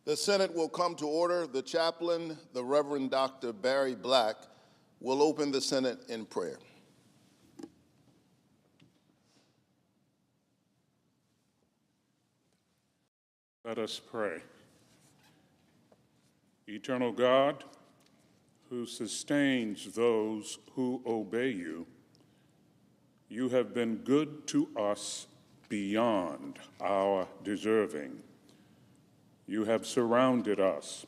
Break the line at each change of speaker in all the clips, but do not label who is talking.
The Senate will come to order. The chaplain, the Reverend Dr. Barry Black, will open the Senate in prayer.
Let us pray. Eternal God, who sustains those who obey you, you have been good to us beyond our deserving. You have surrounded us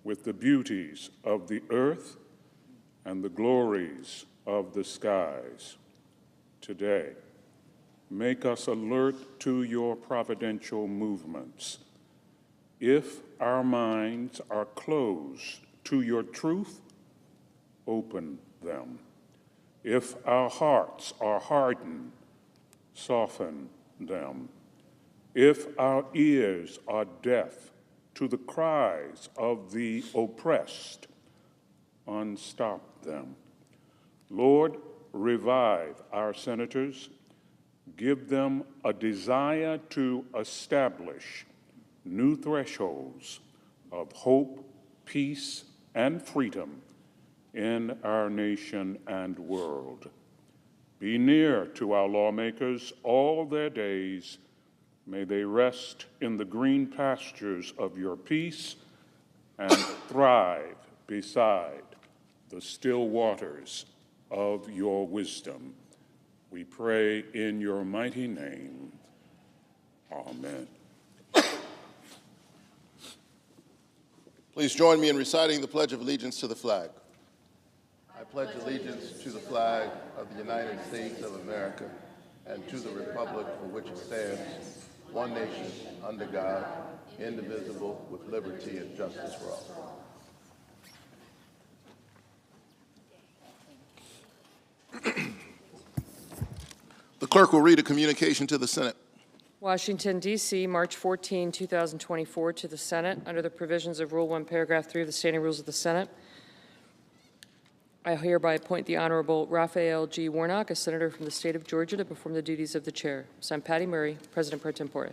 with the beauties of the earth and the glories of the skies. Today, make us alert to your providential movements. If our minds are closed to your truth, open them. If our hearts are hardened, soften them. If our ears are deaf to the cries of the oppressed, unstop them. Lord, revive our senators. Give them a desire to establish new thresholds of hope, peace, and freedom in our nation and world. Be near to our lawmakers all their days. May they rest in the green pastures of your peace and thrive beside the still waters of your wisdom. We pray in your mighty name. Amen.
Please join me in reciting the Pledge of Allegiance to the flag. I pledge allegiance to the flag of the United States of America and to the republic for which it stands, one nation, under God, indivisible, with liberty and justice for all. The clerk will read a communication to the Senate.
Washington, D.C., March 14, 2024, to the Senate. Under the provisions of Rule 1, Paragraph 3 of the Standing Rules of the Senate, I hereby appoint the Honorable Raphael G. Warnock, a senator from the state of Georgia, to perform the duties of the chair. Signed, Patty Murray, President pro tempore.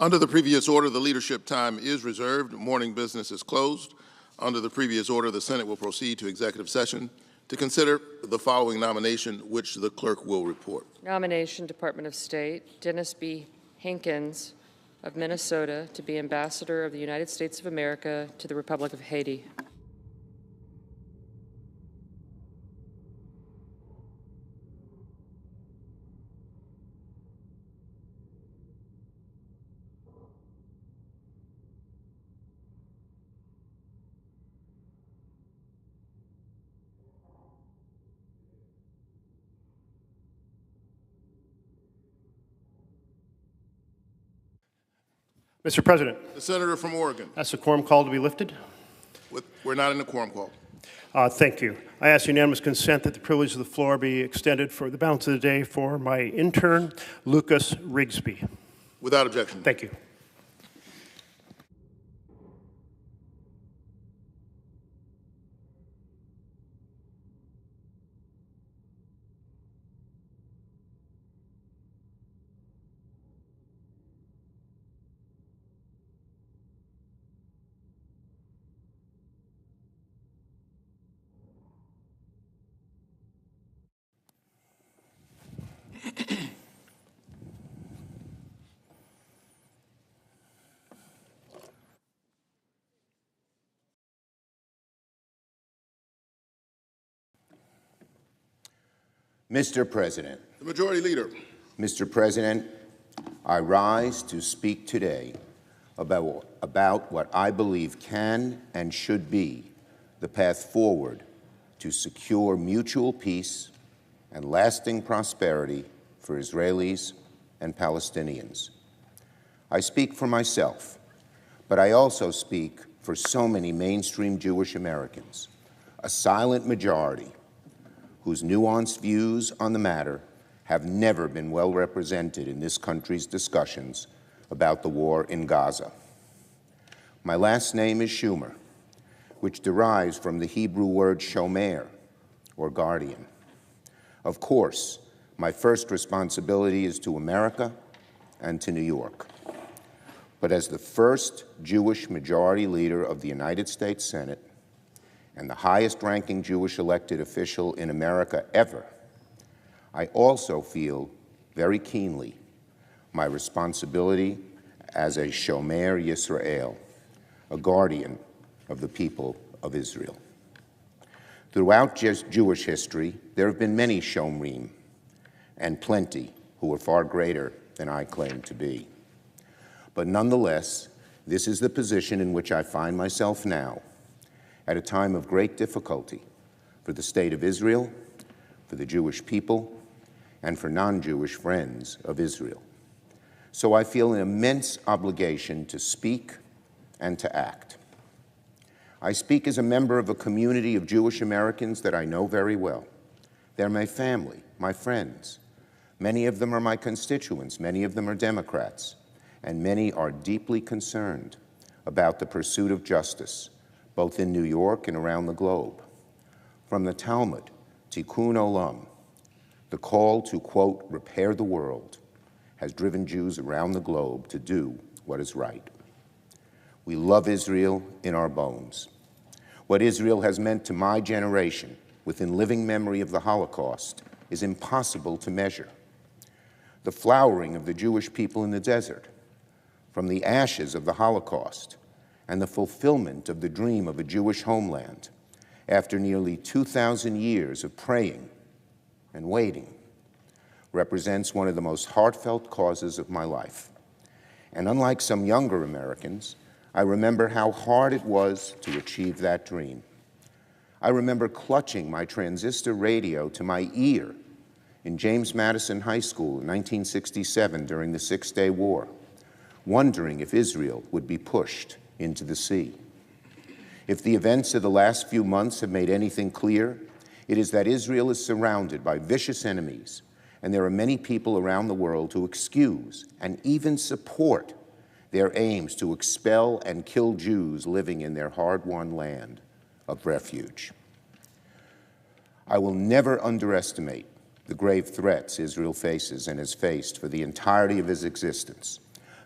Under the previous order, the leadership time is reserved. Morning business is closed. Under the previous order, the Senate will proceed to executive session to consider the following nomination, which the clerk will report.
Nomination, Department of State, Dennis B. Hankins of Minnesota to be Ambassador of the United States of America to the Republic of Haiti.
Mr. President.
The senator from Oregon.
Ask the quorum call to be lifted.
We're not in the quorum call.
Thank you. I ask unanimous consent that the privilege of the floor be extended for the balance of the day for my intern, Lucas Rigsby.
Without objection.
Thank you.
Mr. President.
The Majority Leader.
Mr. President, I rise to speak today about what I believe can and should be the path forward to secure mutual peace and lasting prosperity for Israelis and Palestinians. I speak for myself, but I also speak for so many mainstream Jewish Americans, a silent majority whose nuanced views on the matter have never been well represented in this country's discussions about the war in Gaza. My last name is Schumer, which derives from the Hebrew word shomer, or guardian. Of course, my first responsibility is to America and to New York. But as the first Jewish majority leader of the United States Senate and the highest-ranking Jewish elected official in America ever, I also feel very keenly my responsibility as a Shomer Yisrael, a guardian of the people of Israel. Throughout Jewish history, there have been many Shomrim, and plenty who are far greater than I claim to be. But nonetheless, this is the position in which I find myself now, at a time of great difficulty for the State of Israel, for the Jewish people, and for non-Jewish friends of Israel. So I feel an immense obligation to speak and to act. I speak as a member of a community of Jewish Americans that I know very well. They're my family, my friends. Many of them are my constituents, many of them are Democrats, and many are deeply concerned about the pursuit of justice, both in New York and around the globe. From the Talmud, Tikkun Olam, the call to, quote, repair the world, has driven Jews around the globe to do what is right. We love Israel in our bones. What Israel has meant to my generation, within living memory of the Holocaust, is impossible to measure. The flowering of the Jewish people in the desert, from the ashes of the Holocaust, and the fulfillment of the dream of a Jewish homeland after nearly 2,000 years of praying and waiting, represents one of the most heartfelt causes of my life. And unlike some younger Americans, I remember how hard it was to achieve that dream. I remember clutching my transistor radio to my ear in James Madison High School in 1967 during the Six-Day War, wondering if Israel would be pushed into the sea. If the events of the last few months have made anything clear, it is that Israel is surrounded by vicious enemies, and there are many people around the world who excuse and even support their aims to expel and kill Jews living in their hard-won land of refuge. I will never underestimate the grave threats Israel faces and has faced for the entirety of its existence,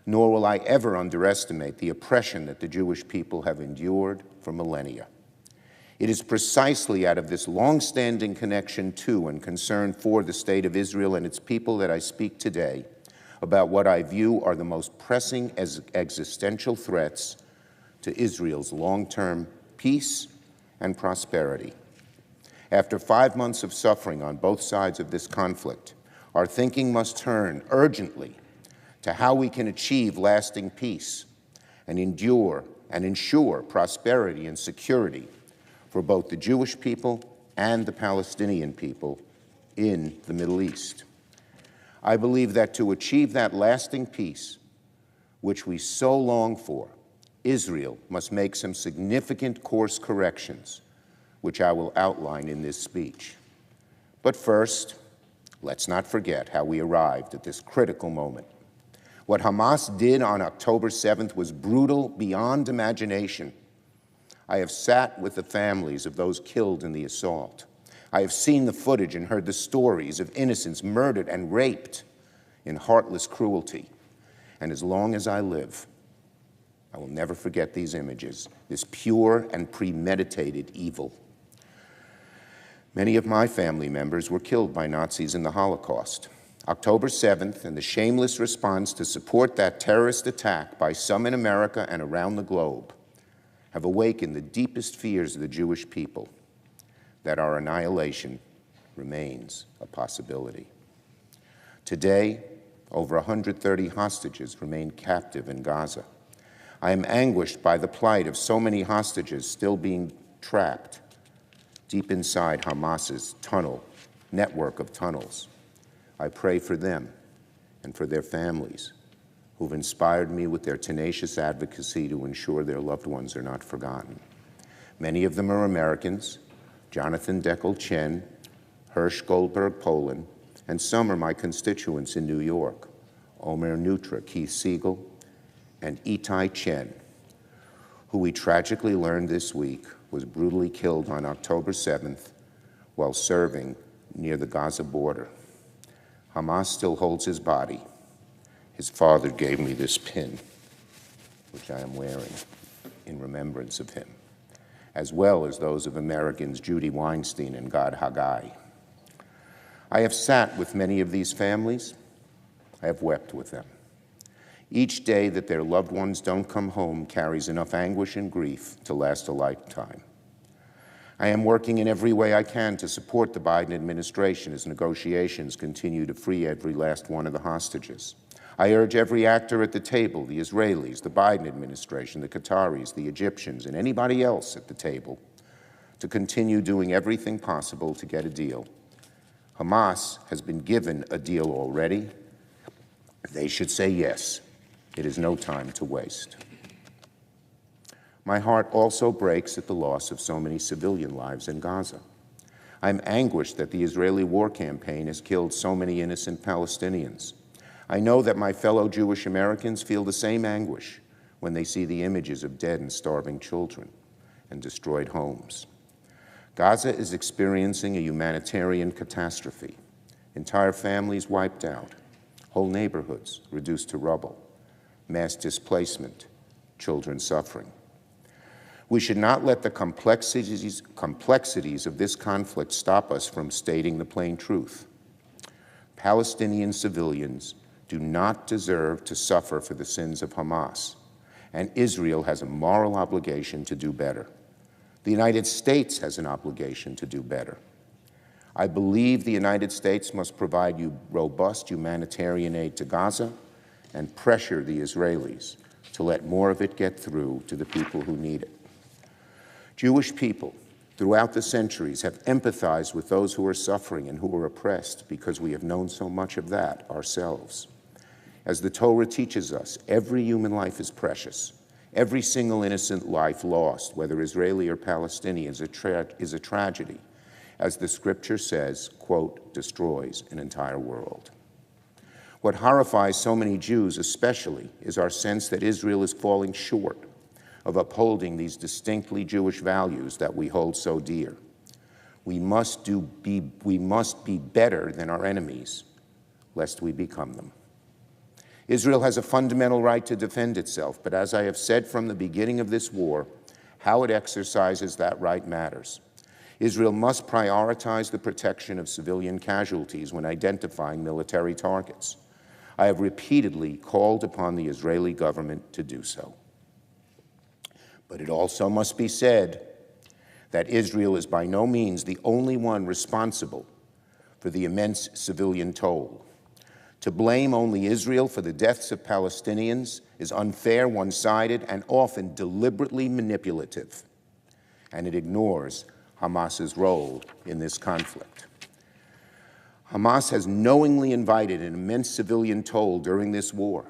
nor will I ever underestimate the oppression that the Jewish people have endured for millennia. It is precisely out of this long-standing connection to and concern for the State of Israel and its people that I speak today about what I view are the most pressing existential threats to Israel's long-term peace and prosperity. After 5 months of suffering on both sides of this conflict, our thinking must turn urgently to how we can achieve lasting peace and endure and ensure prosperity and security for both the Jewish people and the Palestinian people in the Middle East. I believe that to achieve that lasting peace, which we so long for, Israel must make some significant course corrections, which I will outline in this speech. But first, let's not forget how we arrived at this critical moment. What Hamas did on October 7th was brutal beyond imagination. I have sat with the families of those killed in the assault. I have seen the footage and heard the stories of innocents murdered and raped in heartless cruelty. And as long as I live, I will never forget these images, this pure and premeditated evil. Many of my family members were killed by Nazis in the Holocaust. October 7th and the shameless response to support that terrorist attack by some in America and around the globe have awakened the deepest fears of the Jewish people that our annihilation remains a possibility. Today, over 130 hostages remain captive in Gaza. I am anguished by the plight of so many hostages still being trapped deep inside Hamas's network of tunnels. I pray for them and for their families who've inspired me with their tenacious advocacy to ensure their loved ones are not forgotten. Many of them are Americans, Jonathan Deckel Chen, Hirsch Goldberg Poland, and some are my constituents in New York, Omer Nutra, Keith Siegel, and Itai Chen, who we tragically learned this week was brutally killed on October 7th while serving near the Gaza border. Hamas still holds his body his father gave me this pin, which I am wearing in remembrance of him, as well as those of Americans Judy Weinstein and Gad Haggai. I have sat with many of these families. I have wept with them. Each day that their loved ones don't come home carries enough anguish and grief to last a lifetime. I am working in every way I can to support the Biden administration as negotiations continue to free every last one of the hostages. I urge every actor at the table, the Israelis, the Biden administration, the Qataris, the Egyptians, and anybody else at the table, to continue doing everything possible to get a deal. Hamas has been given a deal already. They should say yes. It is no time to waste. My heart also breaks at the loss of so many civilian lives in Gaza. I'm anguished that the Israeli war campaign has killed so many innocent Palestinians. I know that my fellow Jewish Americans feel the same anguish when they see the images of dead and starving children and destroyed homes. Gaza is experiencing a humanitarian catastrophe. Entire families wiped out, whole neighborhoods reduced to rubble, mass displacement, children suffering. We should not let the complexities of this conflict stop us from stating the plain truth. Palestinian civilians do not deserve to suffer for the sins of Hamas, and Israel has a moral obligation to do better. The United States has an obligation to do better. I believe the United States must provide robust humanitarian aid to Gaza and pressure the Israelis to let more of it get through to the people who need it. Jewish people throughout the centuries have empathized with those who are suffering and who are oppressed because we have known so much of that ourselves. As the Torah teaches us, every human life is precious. Every single innocent life lost, whether Israeli or Palestinian, is a tragedy, as the scripture says, quote, destroys an entire world. What horrifies so many Jews especially is our sense that Israel is falling short of upholding these distinctly Jewish values that we hold so dear. We must be better than our enemies, lest we become them. Israel has a fundamental right to defend itself, but as I have said from the beginning of this war, how it exercises that right matters. Israel must prioritize the protection of civilian casualties when identifying military targets. I have repeatedly called upon the Israeli government to do so. But it also must be said that Israel is by no means the only one responsible for the immense civilian toll. To blame only Israel for the deaths of Palestinians is unfair, one-sided, and often deliberately manipulative, and it ignores Hamas's role in this conflict. Hamas has knowingly invited an immense civilian toll during this war.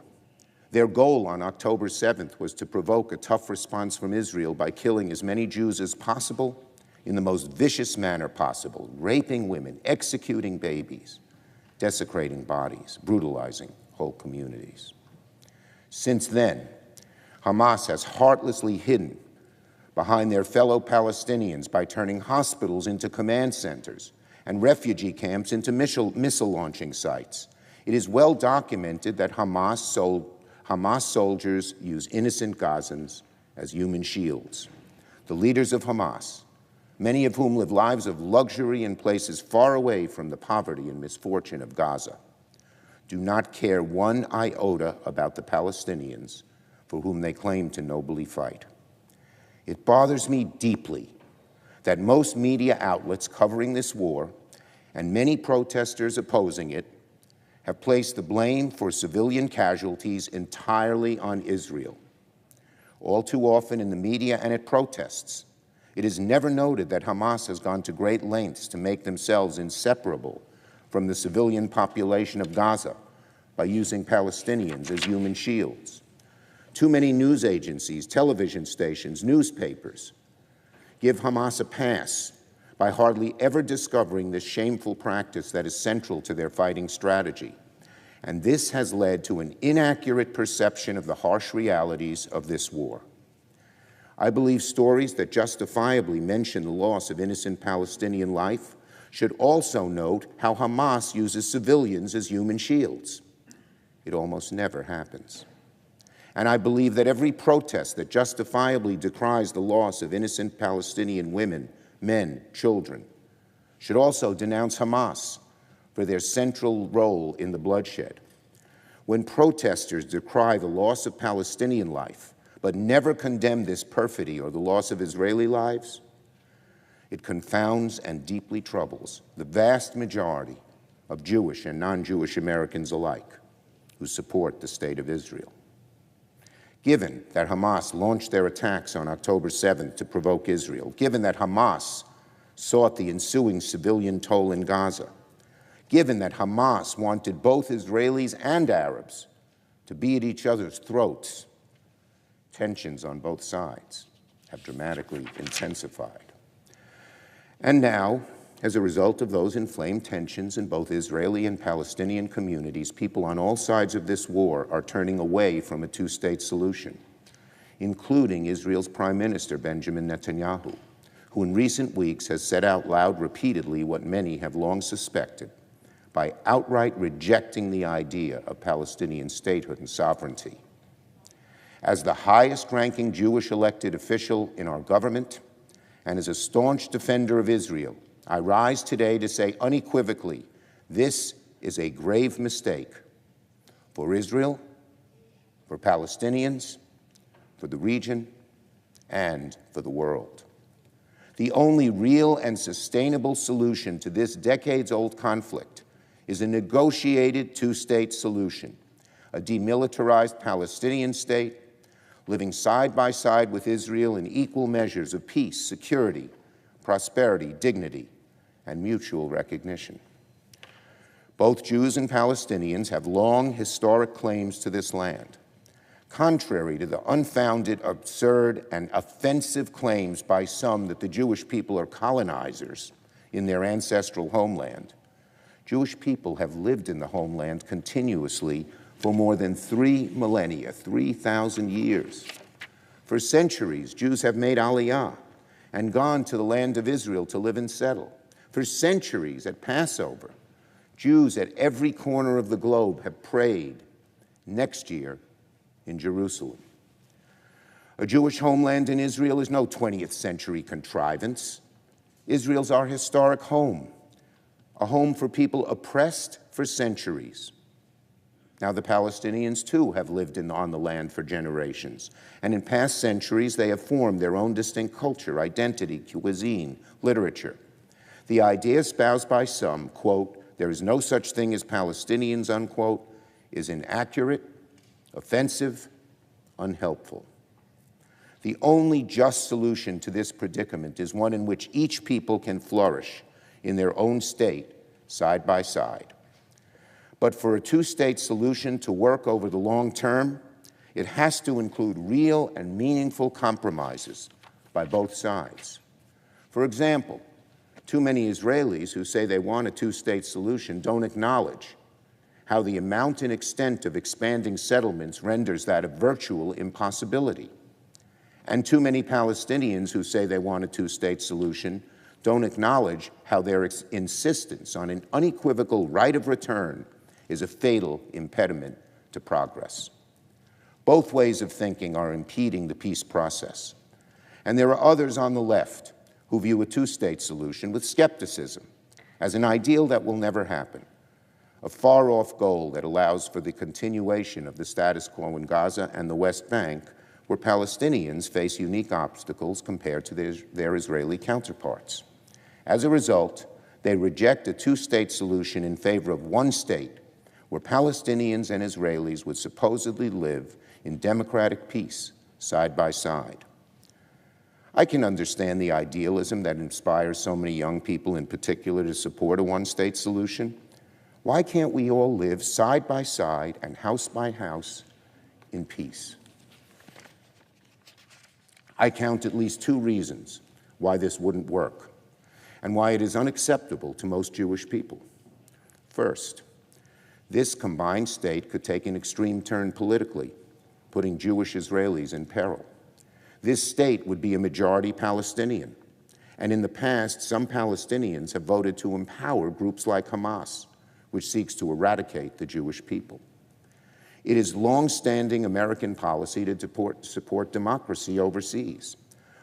Their goal on October 7th was to provoke a tough response from Israel by killing as many Jews as possible in the most vicious manner possible, raping women, executing babies, desecrating bodies, brutalizing whole communities. Since then, Hamas has heartlessly hidden behind their fellow Palestinians by turning hospitals into command centers and refugee camps into missile launching sites. It is well documented that Hamas soldiers use innocent Gazans as human shields. The leaders of Hamas, many of whom live lives of luxury in places far away from the poverty and misfortune of Gaza, do not care one iota about the Palestinians for whom they claim to nobly fight. It bothers me deeply that most media outlets covering this war and many protesters opposing it have placed the blame for civilian casualties entirely on Israel. All too often in the media and at protests, it is never noted that Hamas has gone to great lengths to make themselves inseparable from the civilian population of Gaza by using Palestinians as human shields. Too many news agencies, television stations, newspapers give Hamas a pass by hardly ever discovering this shameful practice that is central to their fighting strategy. And this has led to an inaccurate perception of the harsh realities of this war. I believe stories that justifiably mention the loss of innocent Palestinian life should also note how Hamas uses civilians as human shields. It almost never happens. And I believe that every protest that justifiably decries the loss of innocent Palestinian women, men, children, should also denounce Hamas for their central role in the bloodshed. When protesters decry the loss of Palestinian life, but never condemn this perfidy or the loss of Israeli lives, it confounds and deeply troubles the vast majority of Jewish and non-Jewish Americans alike who support the State of Israel. Given that Hamas launched their attacks on October 7th to provoke Israel, given that Hamas sought the ensuing civilian toll in Gaza, given that Hamas wanted both Israelis and Arabs to be at each other's throats, tensions on both sides have dramatically intensified. And now, as a result of those inflamed tensions in both Israeli and Palestinian communities, people on all sides of this war are turning away from a two-state solution, including Israel's Prime Minister, Benjamin Netanyahu, who in recent weeks has said out loud repeatedly what many have long suspected, by outright rejecting the idea of Palestinian statehood and sovereignty. As the highest-ranking Jewish elected official in our government, and as a staunch defender of Israel, I rise today to say unequivocally, this is a grave mistake for Israel, for Palestinians, for the region, and for the world. The only real and sustainable solution to this decades-old conflict is a negotiated two-state solution, a demilitarized Palestinian state living side by side with Israel in equal measures of peace, security, prosperity, dignity, and mutual recognition. Both Jews and Palestinians have long historic claims to this land. Contrary to the unfounded, absurd, and offensive claims by some that the Jewish people are colonizers in their ancestral homeland, Jewish people have lived in the homeland continuously for more than 3 millennia, 3,000 years. For centuries, Jews have made aliyah and gone to the land of Israel to live and settle. For centuries, at Passover, Jews at every corner of the globe have prayed next year in Jerusalem. A Jewish homeland in Israel is no 20th century contrivance. Israel's our historic home, a home for people oppressed for centuries. Now, the Palestinians, too, have lived on the land for generations, and in past centuries, they have formed their own distinct culture, identity, cuisine, literature. The idea espoused by some, quote, there is no such thing as Palestinians, unquote, is inaccurate, offensive, unhelpful. The only just solution to this predicament is one in which each people can flourish in their own state, side by side. But for a two-state solution to work over the long term, it has to include real and meaningful compromises by both sides. For example, too many Israelis who say they want a two-state solution don't acknowledge how the amount and extent of expanding settlements renders that a virtual impossibility. And too many Palestinians who say they want a two-state solution don't acknowledge how their insistence on an unequivocal right of return is a fatal impediment to progress. Both ways of thinking are impeding the peace process. And there are others on the left who view a two-state solution with skepticism as an ideal that will never happen, a far-off goal that allows for the continuation of the status quo in Gaza and the West Bank, where Palestinians face unique obstacles compared to their Israeli counterparts. As a result, they reject a two-state solution in favor of one state, where Palestinians and Israelis would supposedly live in democratic peace, side by side. I can understand the idealism that inspires so many young people in particular to support a one-state solution. Why can't we all live side by side and house by house in peace? I count at least 2 reasons why this wouldn't work and why it is unacceptable to most Jewish people. First, this combined state could take an extreme turn politically, putting Jewish Israelis in peril. This state would be a majority Palestinian, and in the past, some Palestinians have voted to empower groups like Hamas, which seeks to eradicate the Jewish people. It is long-standing American policy to support democracy overseas.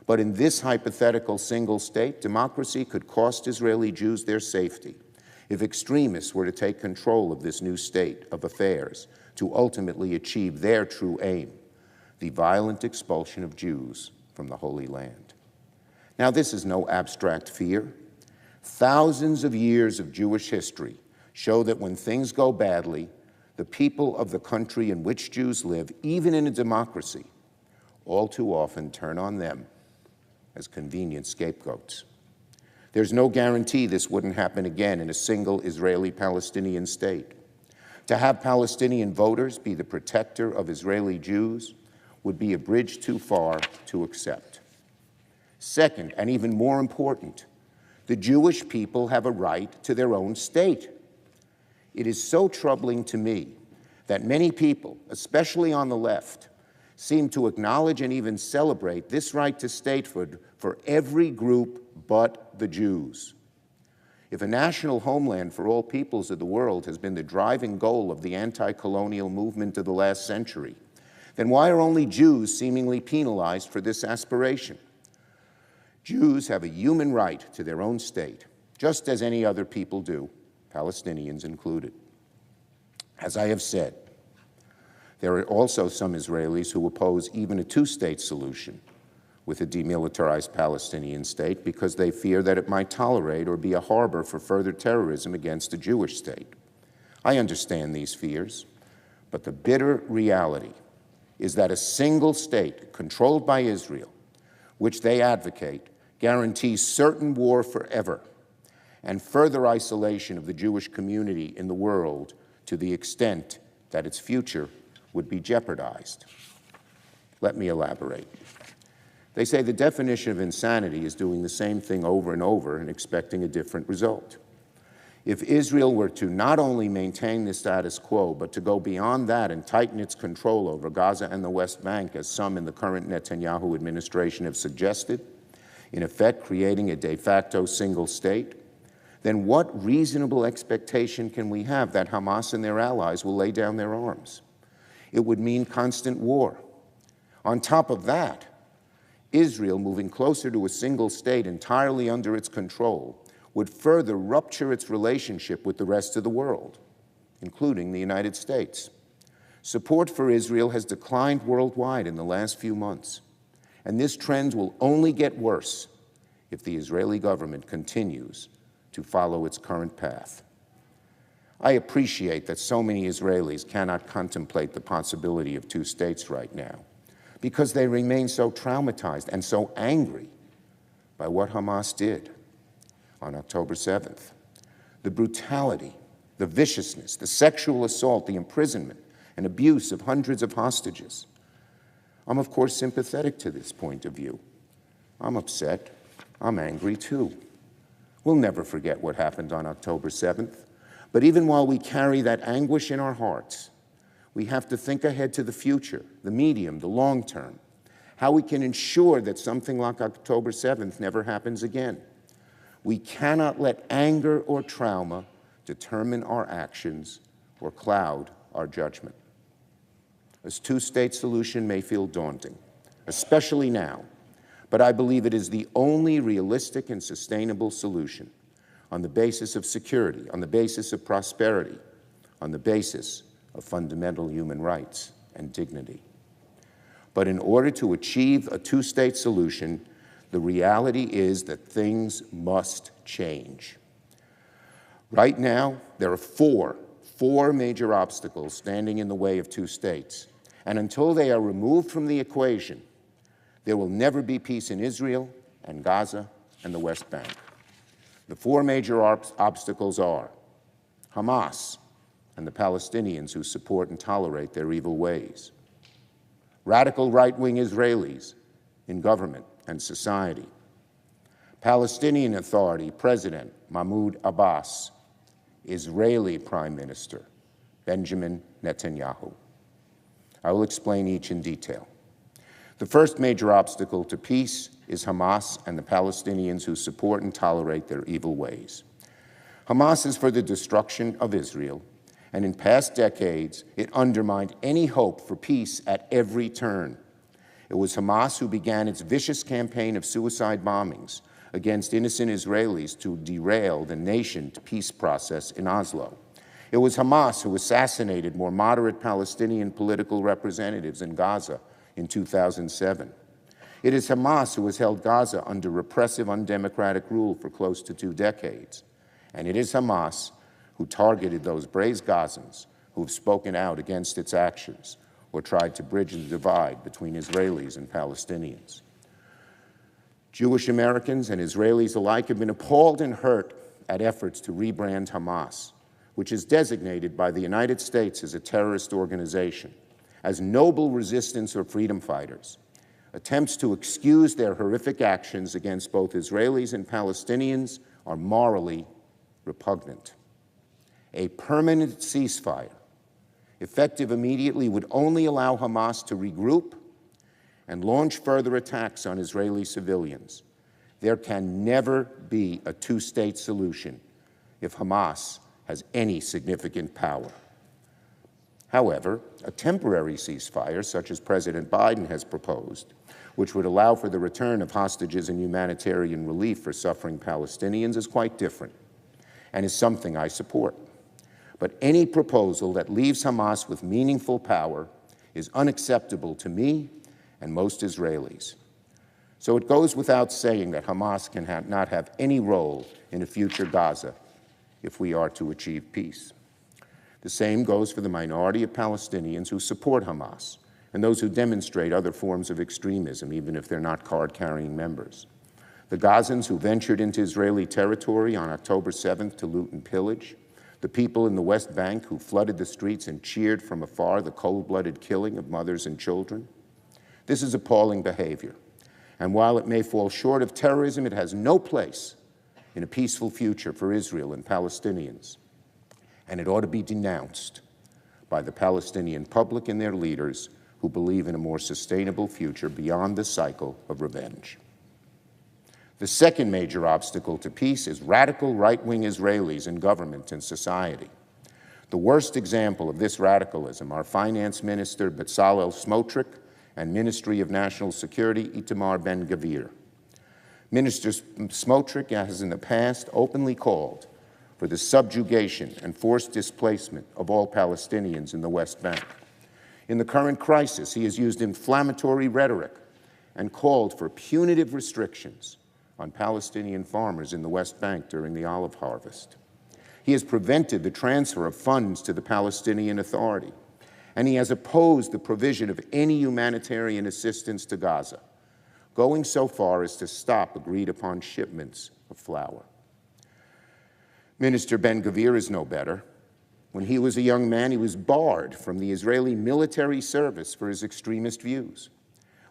But in this hypothetical single state, democracy could cost Israeli Jews their safety if extremists were to take control of this new state of affairs to ultimately achieve their true aim, the violent expulsion of Jews from the Holy Land. Now, this is no abstract fear. Thousands of years of Jewish history show that when things go badly, the people of the country in which Jews live, even in a democracy, all too often turn on them as convenient scapegoats. There's no guarantee this wouldn't happen again in a single Israeli-Palestinian state. To have Palestinian voters be the protector of Israeli Jews would be a bridge too far to accept. Second, and even more important, the Jewish people have a right to their own state. It is so troubling to me that many people, especially on the left, seem to acknowledge and even celebrate this right to statehood for every group but the Jews. If a national homeland for all peoples of the world has been the driving goal of the anti-colonial movement of the last century, then why are only Jews seemingly penalized for this aspiration? Jews have a human right to their own state, just as any other people do, Palestinians included. As I have said, there are also some Israelis who oppose even a two-state solution with a demilitarized Palestinian state because they fear that it might tolerate or be a harbor for further terrorism against a Jewish state. I understand these fears, but the bitter reality is that a single state controlled by Israel, which they advocate, guarantees certain war forever and further isolation of the Jewish community in the world to the extent that its future would be jeopardized. Let me elaborate. They say the definition of insanity is doing the same thing over and over and expecting a different result. If Israel were to not only maintain the status quo, but to go beyond that and tighten its control over Gaza and the West Bank, as some in the current Netanyahu administration have suggested, in effect creating a de facto single state, then what reasonable expectation can we have that Hamas and their allies will lay down their arms? It would mean constant war. On top of that, Israel, moving closer to a single state entirely under its control, would further rupture its relationship with the rest of the world, including the United States. Support for Israel has declined worldwide in the last few months, and this trend will only get worse if the Israeli government continues to follow its current path. I appreciate that so many Israelis cannot contemplate the possibility of two states right now because they remain so traumatized and so angry by what Hamas did on October 7th. The brutality, the viciousness, the sexual assault, the imprisonment and abuse of hundreds of hostages. I'm, of course, sympathetic to this point of view. I'm upset. I'm angry, too. We'll never forget what happened on October 7th. But even while we carry that anguish in our hearts, we have to think ahead to the future, the medium, the long term, how we can ensure that something like October 7th never happens again. We cannot let anger or trauma determine our actions or cloud our judgment. A two-state solution may feel daunting, especially now, but I believe it is the only realistic and sustainable solution on the basis of security, on the basis of prosperity, on the basis of fundamental human rights and dignity. But in order to achieve a two-state solution, the reality is that things must change. Right now, there are four major obstacles standing in the way of two states. And until they are removed from the equation, there will never be peace in Israel and Gaza and the West Bank. The four major obstacles are Hamas and the Palestinians who support and tolerate their evil ways, radical right-wing Israelis in government and society, Palestinian Authority President Mahmoud Abbas, Israeli Prime Minister Benjamin Netanyahu. I will explain each in detail. The first major obstacle to peace is Hamas and the Palestinians who support and tolerate their evil ways. Hamas is for the destruction of Israel And in past decades, it undermined any hope for peace at every turn. It was Hamas who began its vicious campaign of suicide bombings against innocent Israelis to derail the nation's peace process in Oslo. It was Hamas who assassinated more moderate Palestinian political representatives in Gaza in 2007. It is Hamas who has held Gaza under repressive, undemocratic rule for close to 2 decades. And it is Hamas who targeted those brave Gazans who have spoken out against its actions or tried to bridge the divide between Israelis and Palestinians. Jewish Americans and Israelis alike have been appalled and hurt at efforts to rebrand Hamas, which is designated by the United States as a terrorist organization, as noble resistance or freedom fighters. Attempts to excuse their horrific actions against both Israelis and Palestinians are morally repugnant. A permanent ceasefire, effective immediately, would only allow Hamas to regroup and launch further attacks on Israeli civilians. There can never be a two-state solution if Hamas has any significant power. However, a temporary ceasefire, such as President Biden has proposed, which would allow for the return of hostages and humanitarian relief for suffering Palestinians, is quite different and is something I support. But any proposal that leaves Hamas with meaningful power is unacceptable to me and most Israelis. So it goes without saying that Hamas can not have any role in a future Gaza if we are to achieve peace. The same goes for the minority of Palestinians who support Hamas and those who demonstrate other forms of extremism, even if they're not card-carrying members. The Gazans who ventured into Israeli territory on October 7th to loot and pillage, the people in the West Bank who flooded the streets and cheered from afar the cold-blooded killing of mothers and children. This is appalling behavior. And while it may fall short of terrorism, it has no place in a peaceful future for Israel and Palestinians. And it ought to be denounced by the Palestinian public and their leaders who believe in a more sustainable future beyond the cycle of revenge. The second major obstacle to peace is radical right-wing Israelis in government and society. The worst example of this radicalism are Finance Minister Bezalel Smotrich and Ministry of National Security Itamar Ben-Gvir. Minister Smotrich has in the past openly called for the subjugation and forced displacement of all Palestinians in the West Bank. In the current crisis, he has used inflammatory rhetoric and called for punitive restrictions on Palestinian farmers in the West Bank during the olive harvest. He has prevented the transfer of funds to the Palestinian Authority, and he has opposed the provision of any humanitarian assistance to Gaza, going so far as to stop agreed-upon shipments of flour. Minister Ben-Gvir is no better. When he was a young man, he was barred from the Israeli military service for his extremist views.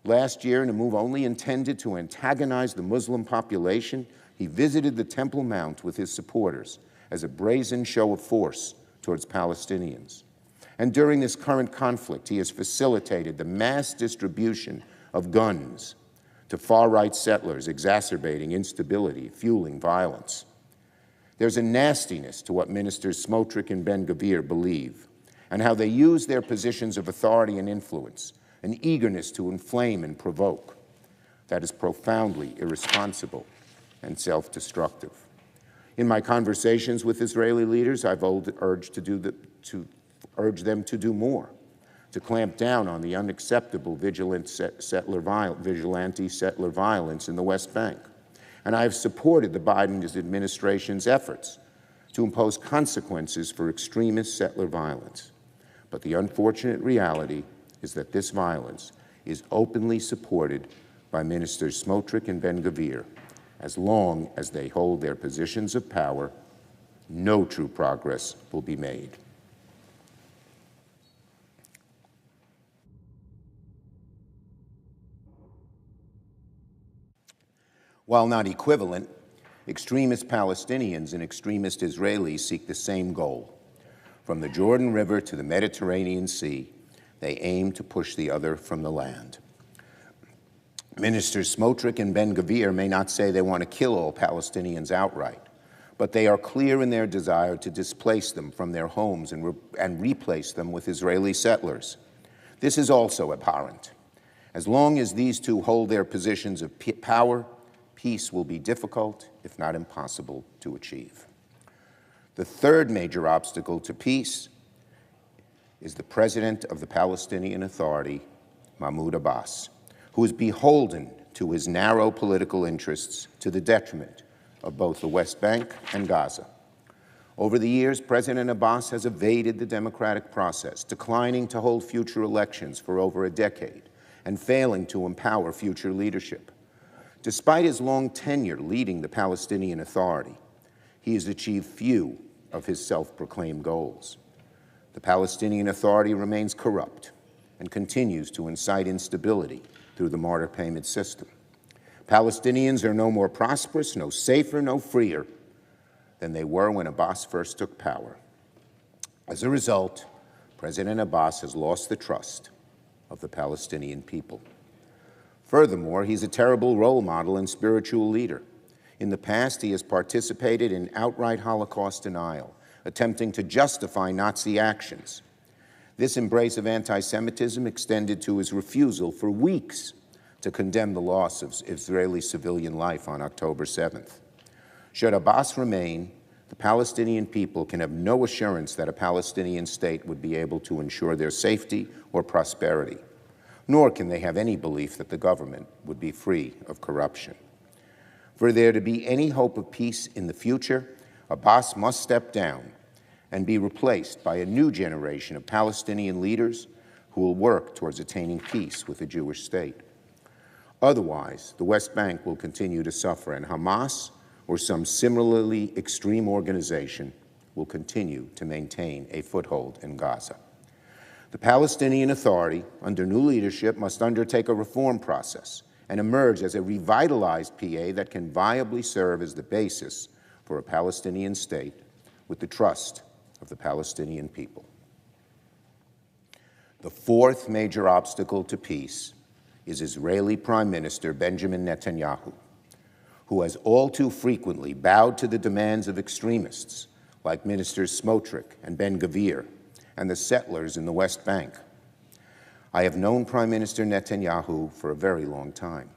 Last year, in a move only intended to antagonize the Muslim population, he visited the Temple Mount with his supporters as a brazen show of force towards Palestinians. And during this current conflict, he has facilitated the mass distribution of guns to far-right settlers, exacerbating instability, fueling violence. There's a nastiness to what Ministers Smotrich and Ben-Gvir believe and how they use their positions of authority and influence, an eagerness to inflame and provoke that is profoundly irresponsible and self-destructive. In my conversations with Israeli leaders, I've urged them to do more, to clamp down on the unacceptable vigilante settler violence in the West Bank. And I have supported the Biden administration's efforts to impose consequences for extremist settler violence. But the unfortunate reality is that this violence is openly supported by Ministers Smotrich and Ben-Gvir. As long as they hold their positions of power, no true progress will be made. While not equivalent, extremist Palestinians and extremist Israelis seek the same goal. From the Jordan River to the Mediterranean Sea, they aim to push the other from the land. Ministers Smotrich and Ben-Gvir may not say they want to kill all Palestinians outright, but they are clear in their desire to displace them from their homes and replace them with Israeli settlers. This is also abhorrent. As long as these two hold their positions of power, peace will be difficult, if not impossible, to achieve. The third major obstacle to peace is the president of the Palestinian Authority, Mahmoud Abbas, who is beholden to his narrow political interests to the detriment of both the West Bank and Gaza. Over the years, President Abbas has evaded the democratic process, declining to hold future elections for over a decade and failing to empower future leadership. Despite his long tenure leading the Palestinian Authority, he has achieved few of his self-proclaimed goals. The Palestinian Authority remains corrupt and continues to incite instability through the martyr payment system. Palestinians are no more prosperous, no safer, no freer than they were when Abbas first took power. As a result, President Abbas has lost the trust of the Palestinian people. Furthermore, he's a terrible role model and spiritual leader. In the past, he has participated in outright Holocaust denial, attempting to justify Nazi actions. This embrace of anti-Semitism extended to his refusal for weeks to condemn the loss of Israeli civilian life on October 7th. Should Abbas remain, the Palestinian people can have no assurance that a Palestinian state would be able to ensure their safety or prosperity, nor can they have any belief that the government would be free of corruption. For there to be any hope of peace in the future, Abbas must step down and be replaced by a new generation of Palestinian leaders who will work towards attaining peace with a Jewish state. Otherwise, the West Bank will continue to suffer, and Hamas or some similarly extreme organization will continue to maintain a foothold in Gaza. The Palestinian Authority, under new leadership, must undertake a reform process and emerge as a revitalized PA that can viably serve as the basis for a Palestinian state with the trust of the Palestinian people. The fourth major obstacle to peace is Israeli Prime Minister Benjamin Netanyahu, who has all too frequently bowed to the demands of extremists like Ministers Smotrich and Ben-Gvir and the settlers in the West Bank. I have known Prime Minister Netanyahu for a very long time.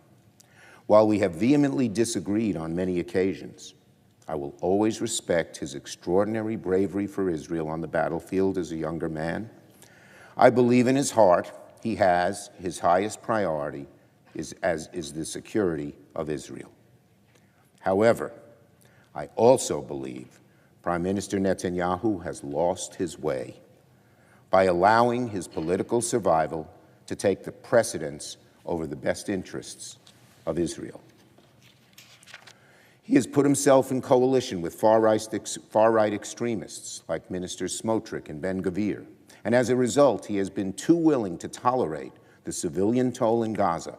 While we have vehemently disagreed on many occasions, I will always respect his extraordinary bravery for Israel on the battlefield as a younger man. I believe in his heart he has his highest priority is the security of Israel. However, I also believe Prime Minister Netanyahu has lost his way by allowing his political survival to take the precedence over the best interests of Israel. He has put himself in coalition with far-right extremists like Ministers Smotrich and Ben-Gvir, and as a result, he has been too willing to tolerate the civilian toll in Gaza,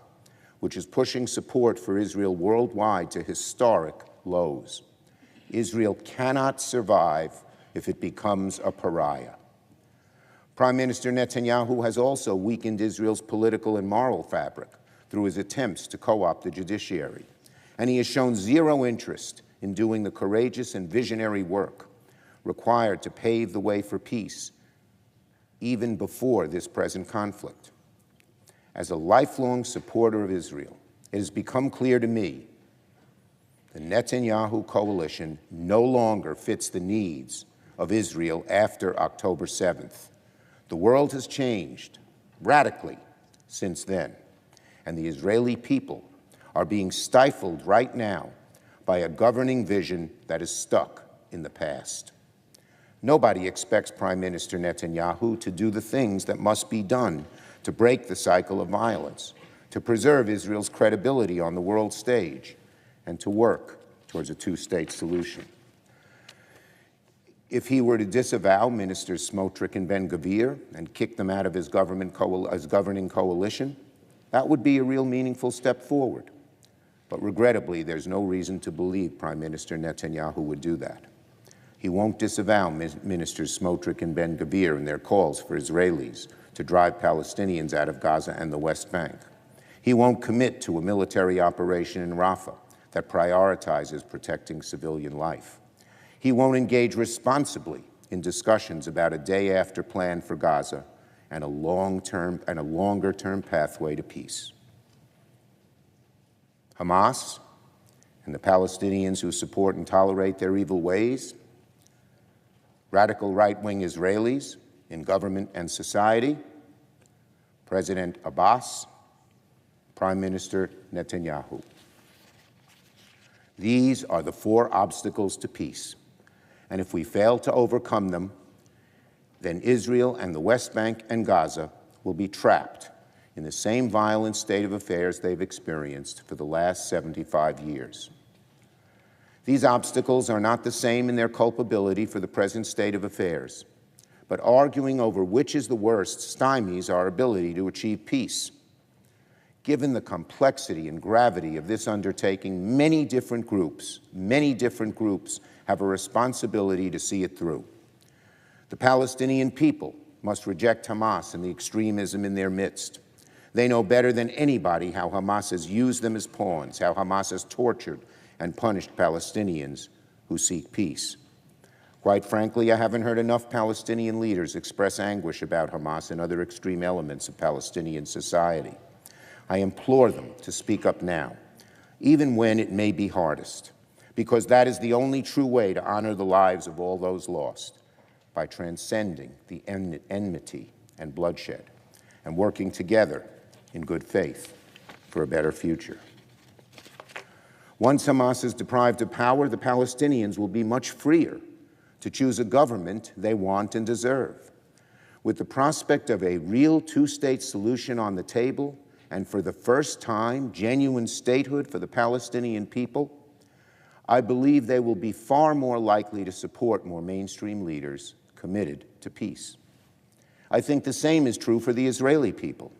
which is pushing support for Israel worldwide to historic lows. Israel cannot survive if it becomes a pariah. Prime Minister Netanyahu has also weakened Israel's political and moral fabric through his attempts to co-opt the judiciary, and he has shown zero interest in doing the courageous and visionary work required to pave the way for peace, even before this present conflict. As a lifelong supporter of Israel, it has become clear to me the Netanyahu coalition no longer fits the needs of Israel after October 7th. The world has changed radically since then, and the Israeli people are being stifled right now by a governing vision that is stuck in the past. Nobody expects Prime Minister Netanyahu to do the things that must be done to break the cycle of violence, to preserve Israel's credibility on the world stage, and to work towards a two-state solution. If he were to disavow Ministers Smotrich and Ben-Gvir and kick them out of his governing coalition, that would be a real meaningful step forward. But regrettably, there's no reason to believe Prime Minister Netanyahu would do that. He won't disavow Ministers Smotrich and Ben-Gvir in their calls for Israelis to drive Palestinians out of Gaza and the West Bank. He won't commit to a military operation in Rafah that prioritizes protecting civilian life. He won't engage responsibly in discussions about a day-after plan for Gaza and a longer-term pathway to peace. Hamas and the Palestinians who support and tolerate their evil ways, radical right-wing Israelis in government and society, President Abbas, Prime Minister Netanyahu. These are the four obstacles to peace, and if we fail to overcome them, then Israel and the West Bank and Gaza will be trapped in the same violent state of affairs they've experienced for the last 75 years. These obstacles are not the same in their culpability for the present state of affairs, but arguing over which is the worst stymies our ability to achieve peace. Given the complexity and gravity of this undertaking, many different groups have a responsibility to see it through. The Palestinian people must reject Hamas and the extremism in their midst. They know better than anybody how Hamas has used them as pawns, how Hamas has tortured and punished Palestinians who seek peace. Quite frankly, I haven't heard enough Palestinian leaders express anguish about Hamas and other extreme elements of Palestinian society. I implore them to speak up now, even when it may be hardest, because that is the only true way to honor the lives of all those lost, by transcending the enmity and bloodshed and working together in good faith for a better future. Once Hamas is deprived of power, the Palestinians will be much freer to choose a government they want and deserve. With the prospect of a real two-state solution on the table, and for the first time, genuine statehood for the Palestinian people, I believe they will be far more likely to support more mainstream leaders committed to peace. I think the same is true for the Israeli people.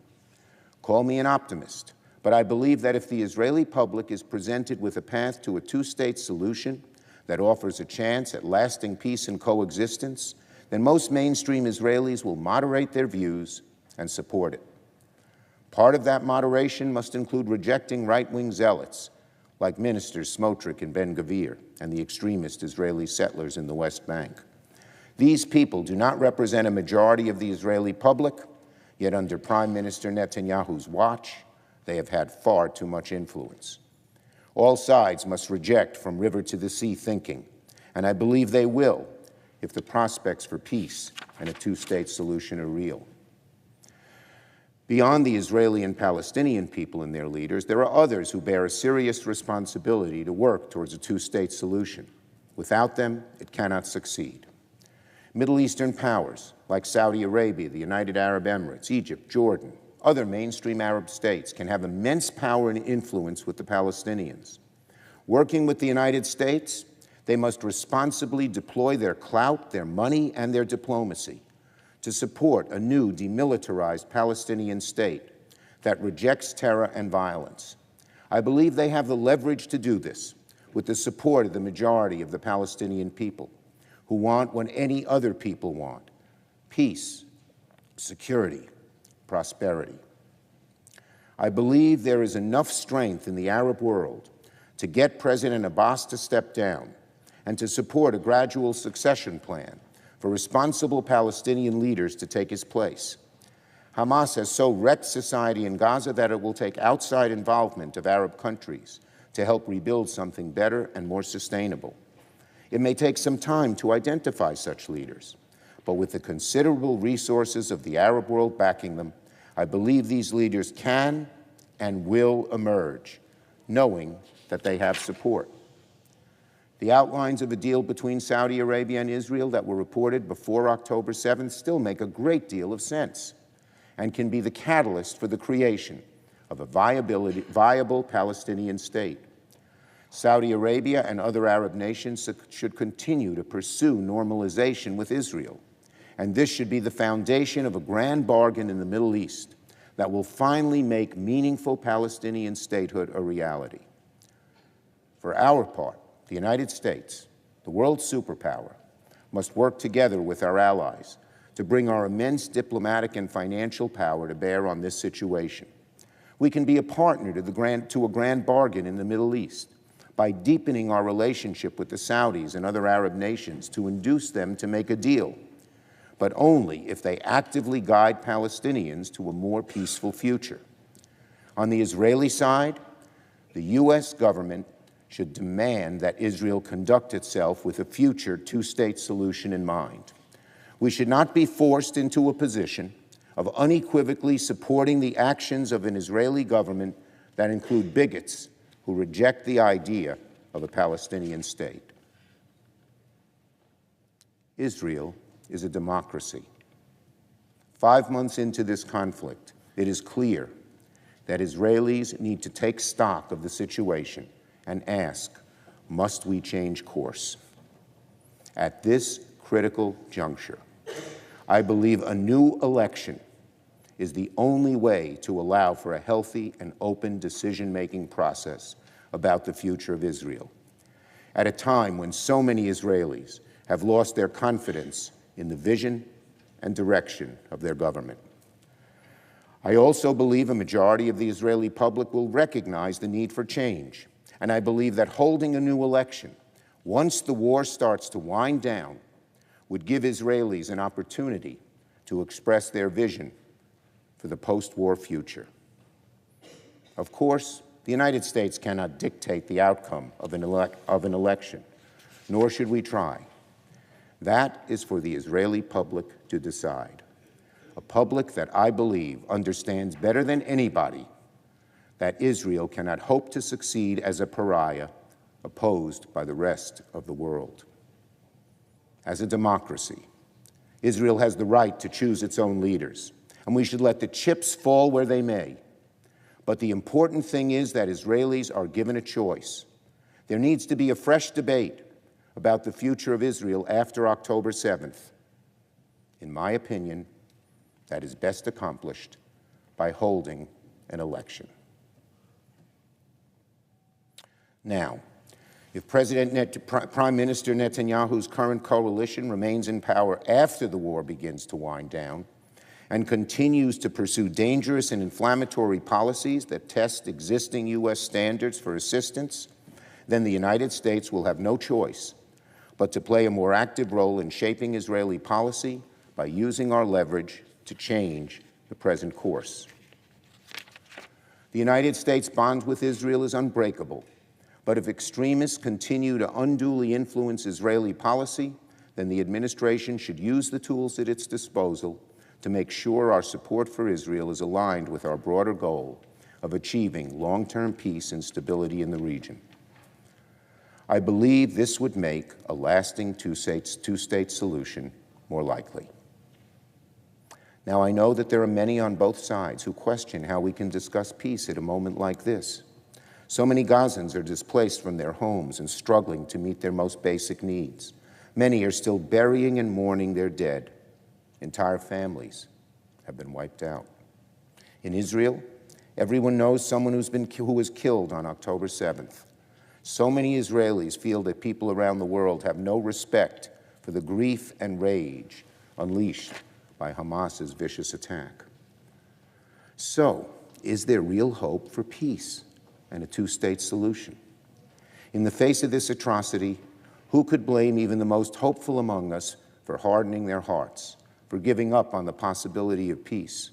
Call me an optimist, but I believe that if the Israeli public is presented with a path to a two-state solution that offers a chance at lasting peace and coexistence, then most mainstream Israelis will moderate their views and support it. Part of that moderation must include rejecting right-wing zealots like ministers Smotrich and Ben-Gvir and the extremist Israeli settlers in the West Bank. These people do not represent a majority of the Israeli public, yet under Prime Minister Netanyahu's watch, they have had far too much influence. All sides must reject from river to the sea thinking, and I believe they will if the prospects for peace and a two-state solution are real. Beyond the Israeli and Palestinian people and their leaders, there are others who bear a serious responsibility to work towards a two-state solution. Without them, it cannot succeed. Middle Eastern powers like Saudi Arabia, the United Arab Emirates, Egypt, Jordan, other mainstream Arab states can have immense power and influence with the Palestinians. Working with the United States, they must responsibly deploy their clout, their money, and their diplomacy to support a new demilitarized Palestinian state that rejects terror and violence. I believe they have the leverage to do this with the support of the majority of the Palestinian people, who want what any other people want: peace, security, prosperity. I believe there is enough strength in the Arab world to get President Abbas to step down and to support a gradual succession plan for responsible Palestinian leaders to take his place. Hamas has so wrecked society in Gaza that it will take outside involvement of Arab countries to help rebuild something better and more sustainable. It may take some time to identify such leaders, but with the considerable resources of the Arab world backing them, I believe these leaders can and will emerge, knowing that they have support. The outlines of a deal between Saudi Arabia and Israel that were reported before October 7th still make a great deal of sense and can be the catalyst for the creation of a viable Palestinian state. Saudi Arabia and other Arab nations should continue to pursue normalization with Israel, and this should be the foundation of a grand bargain in the Middle East that will finally make meaningful Palestinian statehood a reality. For our part, the United States, the world superpower, must work together with our allies to bring our immense diplomatic and financial power to bear on this situation. We can be a partner to a grand bargain in the Middle East, by deepening our relationship with the Saudis and other Arab nations to induce them to make a deal, but only if they actively guide Palestinians to a more peaceful future. On the Israeli side, the U.S. government should demand that Israel conduct itself with a future two-state solution in mind. We should not be forced into a position of unequivocally supporting the actions of an Israeli government that include bigots who reject the idea of a Palestinian state. Israel is a democracy. 5 months into this conflict, it is clear that Israelis need to take stock of the situation and ask, must we change course? At this critical juncture, I believe a new election is the only way to allow for a healthy and open decision-making process about the future of Israel, at a time when so many Israelis have lost their confidence in the vision and direction of their government. I also believe a majority of the Israeli public will recognize the need for change, and I believe that holding a new election, once the war starts to wind down, would give Israelis an opportunity to express their vision for the post-war future. Of course, the United States cannot dictate the outcome of an election, nor should we try. That is for the Israeli public to decide, a public that I believe understands better than anybody that Israel cannot hope to succeed as a pariah opposed by the rest of the world. As a democracy, Israel has the right to choose its own leaders, and we should let the chips fall where they may. But the important thing is that Israelis are given a choice. There needs to be a fresh debate about the future of Israel after October 7th. In my opinion, that is best accomplished by holding an election. Now, if Prime Minister Netanyahu's current coalition remains in power after the war begins to wind down and continues to pursue dangerous and inflammatory policies that test existing U.S. standards for assistance, then the United States will have no choice but to play a more active role in shaping Israeli policy by using our leverage to change the present course. The United States bond with Israel is unbreakable, but if extremists continue to unduly influence Israeli policy, then the administration should use the tools at its disposal to make sure our support for Israel is aligned with our broader goal of achieving long-term peace and stability in the region. I believe this would make a lasting two-state solution more likely. Now, I know that there are many on both sides who question how we can discuss peace at a moment like this. So many Gazans are displaced from their homes and struggling to meet their most basic needs. Many are still burying and mourning their dead. Entire families have been wiped out. In Israel, everyone knows someone who was killed on October 7th. So many Israelis feel that people around the world have no respect for the grief and rage unleashed by Hamas's vicious attack. So, is there real hope for peace and a two-state solution? In the face of this atrocity, who could blame even the most hopeful among us for hardening their hearts, for giving up on the possibility of peace,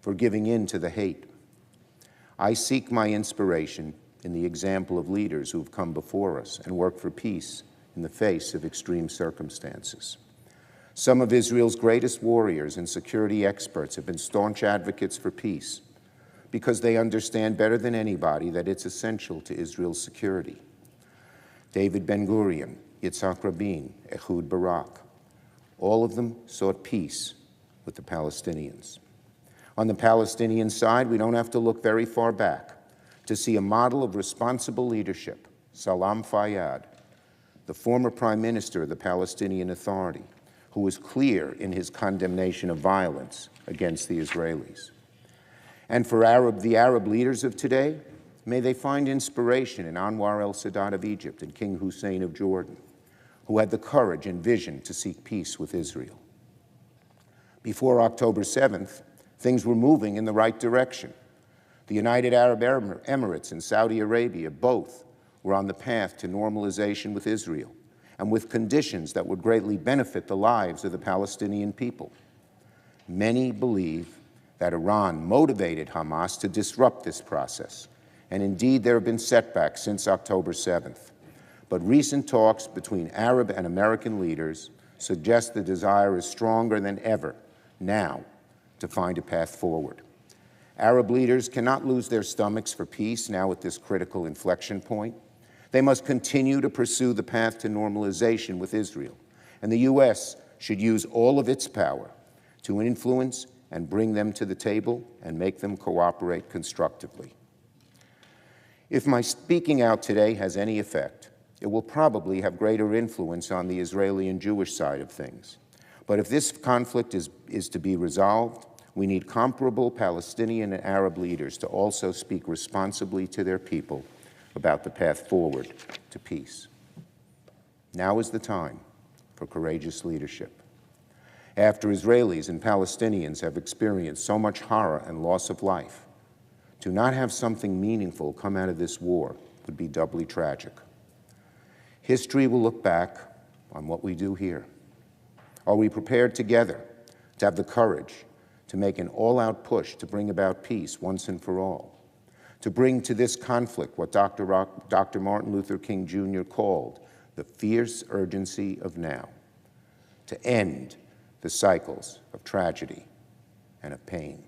for giving in to the hate? I seek my inspiration in the example of leaders who have come before us and worked for peace in the face of extreme circumstances. Some of Israel's greatest warriors and security experts have been staunch advocates for peace because they understand better than anybody that it's essential to Israel's security. David Ben-Gurion, Yitzhak Rabin, Ehud Barak, all of them sought peace with the Palestinians. On the Palestinian side, we don't have to look very far back to see a model of responsible leadership, Salam Fayyad, the former prime minister of the Palestinian Authority, who was clear in his condemnation of violence against the Israelis. And for the Arab leaders of today, may they find inspiration in Anwar el-Sadat of Egypt and King Hussein of Jordan, who had the courage and vision to seek peace with Israel. Before October 7th, things were moving in the right direction. The United Arab Emirates and Saudi Arabia both were on the path to normalization with Israel and with conditions that would greatly benefit the lives of the Palestinian people. Many believe that Iran motivated Hamas to disrupt this process, and indeed there have been setbacks since October 7th. But recent talks between Arab and American leaders suggest the desire is stronger than ever now to find a path forward. Arab leaders cannot lose their stomachs for peace now at this critical inflection point. They must continue to pursue the path to normalization with Israel, and the U.S. should use all of its power to influence and bring them to the table and make them cooperate constructively. If my speaking out today has any effect, it will probably have greater influence on the Israeli and Jewish side of things. But if this conflict is to be resolved, we need comparable Palestinian and Arab leaders to also speak responsibly to their people about the path forward to peace. Now is the time for courageous leadership. After Israelis and Palestinians have experienced so much horror and loss of life, to not have something meaningful come out of this war would be doubly tragic. History will look back on what we do here. Are we prepared together to have the courage to make an all-out push to bring about peace once and for all, to bring to this conflict what Dr. Martin Luther King Jr. called the fierce urgency of now, to end the cycles of tragedy and of pain?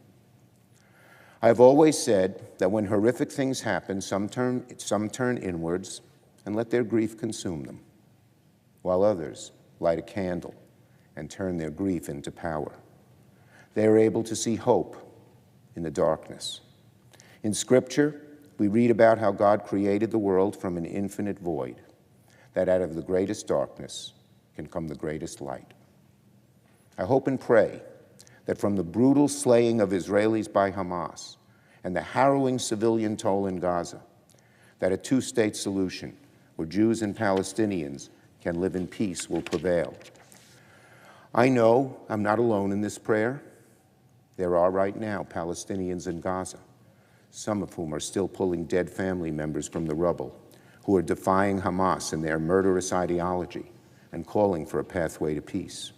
I have always said that when horrific things happen, some turn inwards and let their grief consume them, while others light a candle and turn their grief into power. They are able to see hope in the darkness. In Scripture, we read about how God created the world from an infinite void, that out of the greatest darkness can come the greatest light. I hope and pray that from the brutal slaying of Israelis by Hamas and the harrowing civilian toll in Gaza, that a two-state solution where Jews and Palestinians can live in peace will prevail. I know I'm not alone in this prayer. There are right now Palestinians in Gaza, some of whom are still pulling dead family members from the rubble, who are defying Hamas and their murderous ideology and calling for a pathway to peace.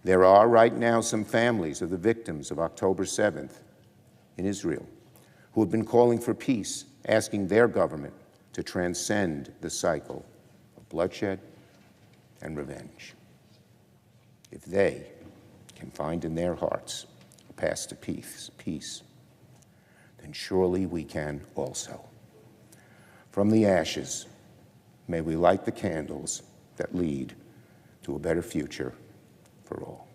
There are right now some families of the victims of October 7th in Israel who have been calling for peace, asking their government to transcend the cycle of bloodshed and revenge. If they can find in their hearts a path to peace, then surely we can also. From the ashes, may we light the candles that lead to a better future for all.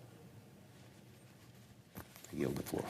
I yield the floor.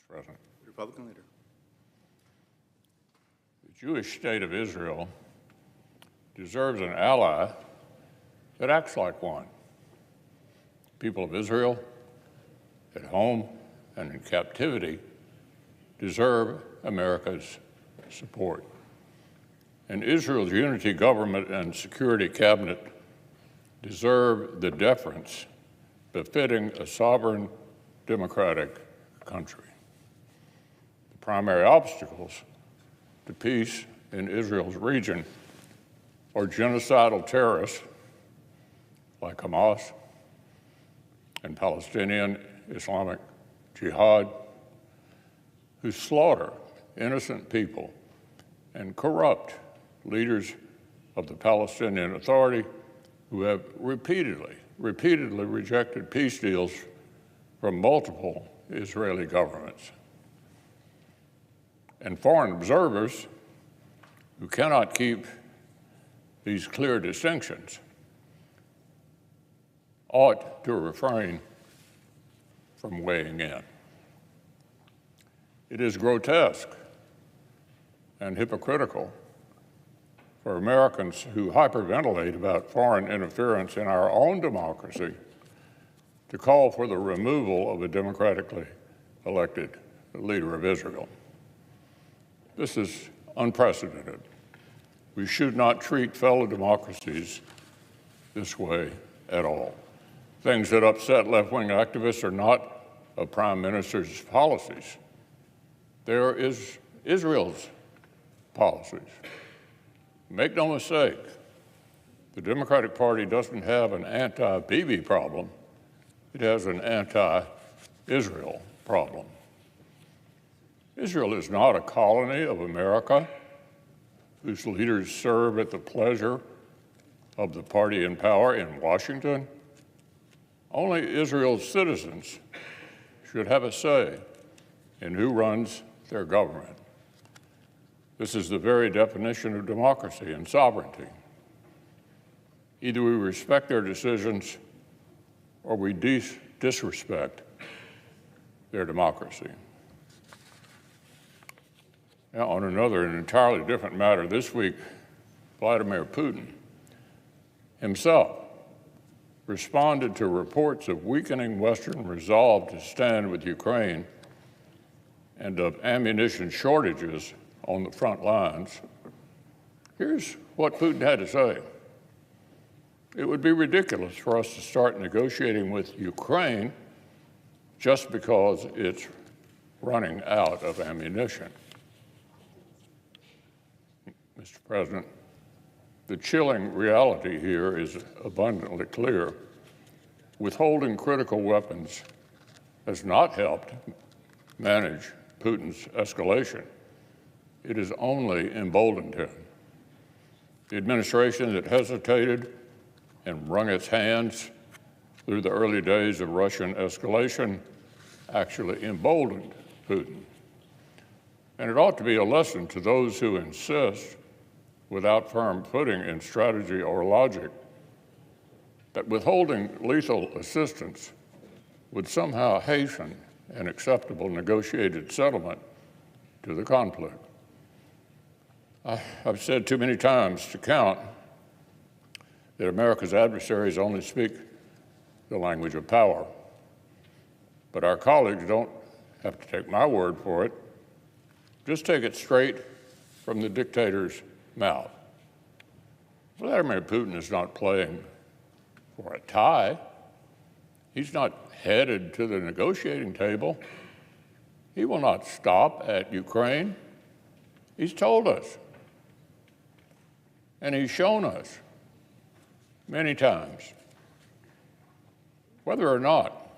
Mr. President.
Republican leader.
The Jewish state of Israel deserves an ally that acts like one. People of Israel, at home and in captivity, deserve America's support. And Israel's unity government and security cabinet deserve the deference befitting a sovereign, democratic country. The primary obstacles to peace in Israel's region are genocidal terrorists like Hamas and Palestinian Islamic Jihad, who slaughter innocent people and corrupt leaders of the Palestinian Authority who have repeatedly rejected peace deals from multiple Israeli governments. And foreign observers who cannot keep these clear distinctions ought to refrain from weighing in. It is grotesque and hypocritical for Americans who hyperventilate about foreign interference in our own democracy to call for the removal of a democratically elected leader of Israel. This is unprecedented. We should not treat fellow democracies this way at all. Things that upset left-wing activists are not a prime minister's policies. There is Israel's policies. Make no mistake, the Democratic Party doesn't have an anti-Bibi problem. It has an anti-Israel problem. Israel is not a colony of America whose leaders serve at the pleasure of the party in power in Washington. Only Israel's citizens should have a say in who runs their government. This is the very definition of democracy and sovereignty. Either we respect their decisions or we disrespect their democracy. Now, on another and entirely different matter, this week, Vladimir Putin himself responded to reports of weakening Western resolve to stand with Ukraine and of ammunition shortages on the front lines. Here's what Putin had to say. It would be ridiculous for us to start negotiating with Ukraine just because it's running out of ammunition. Mr. President, the chilling reality here is abundantly clear. Withholding critical weapons has not helped manage Putin's escalation. It has only emboldened him. The administration that hesitated and wrung its hands through the early days of Russian escalation actually emboldened Putin. And it ought to be a lesson to those who insist, without firm footing in strategy or logic, that withholding lethal assistance would somehow hasten an acceptable negotiated settlement to the conflict. I've said too many times to count that America's adversaries only speak the language of power. But our colleagues don't have to take my word for it. Just take it straight from the dictator's mouth. Vladimir Putin is not playing for a tie. He's not headed to the negotiating table. He will not stop at Ukraine. He's told us. And he's shown us many times. Whether or not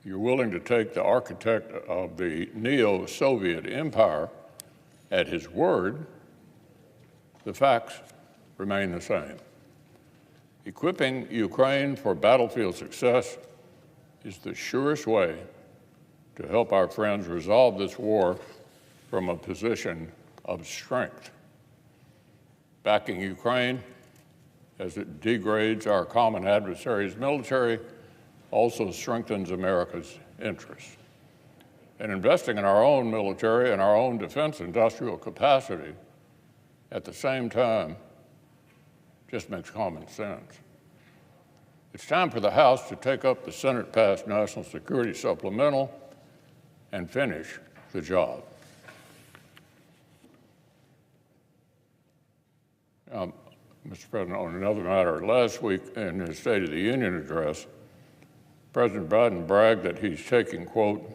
you're willing to take the architect of the neo-Soviet empire at his word, the facts remain the same. Equipping Ukraine for battlefield success is the surest way to help our friends resolve this war from a position of strength. Backing Ukraine as it degrades our common adversary's military also strengthens America's interests. And investing in our own military and our own defense industrial capacity at the same time just makes common sense. It's time for the House to take up the Senate-passed National Security Supplemental and finish the job. Mr. President, on another matter, last week in his State of the Union address, President Biden bragged that he's taking, quote,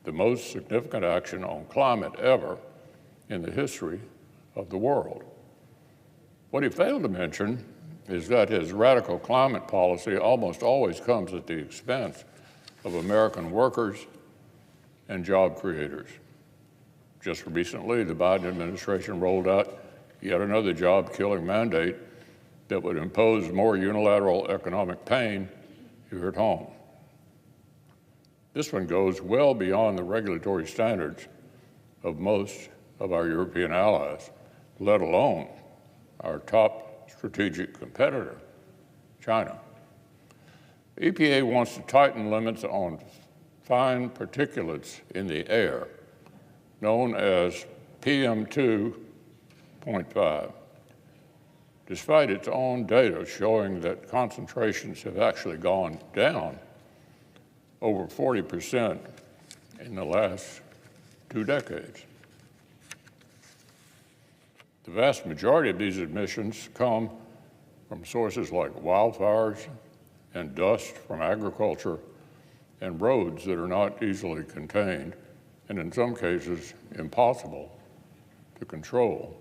the most significant action on climate ever in the history of the world. What he failed to mention is that his radical climate policy almost always comes at the expense of American workers and job creators. Just recently, the Biden administration rolled out yet another job-killing mandate that would impose more unilateral economic pain here at home. This one goes well beyond the regulatory standards of most of our European allies, let alone our top strategic competitor, China. The EPA wants to tighten limits on fine particulates in the air, known as PM2.5, despite its own data showing that concentrations have actually gone down over 40% in the last 2 decades. The vast majority of these emissions come from sources like wildfires and dust from agriculture and roads that are not easily contained, and in some cases, impossible to control.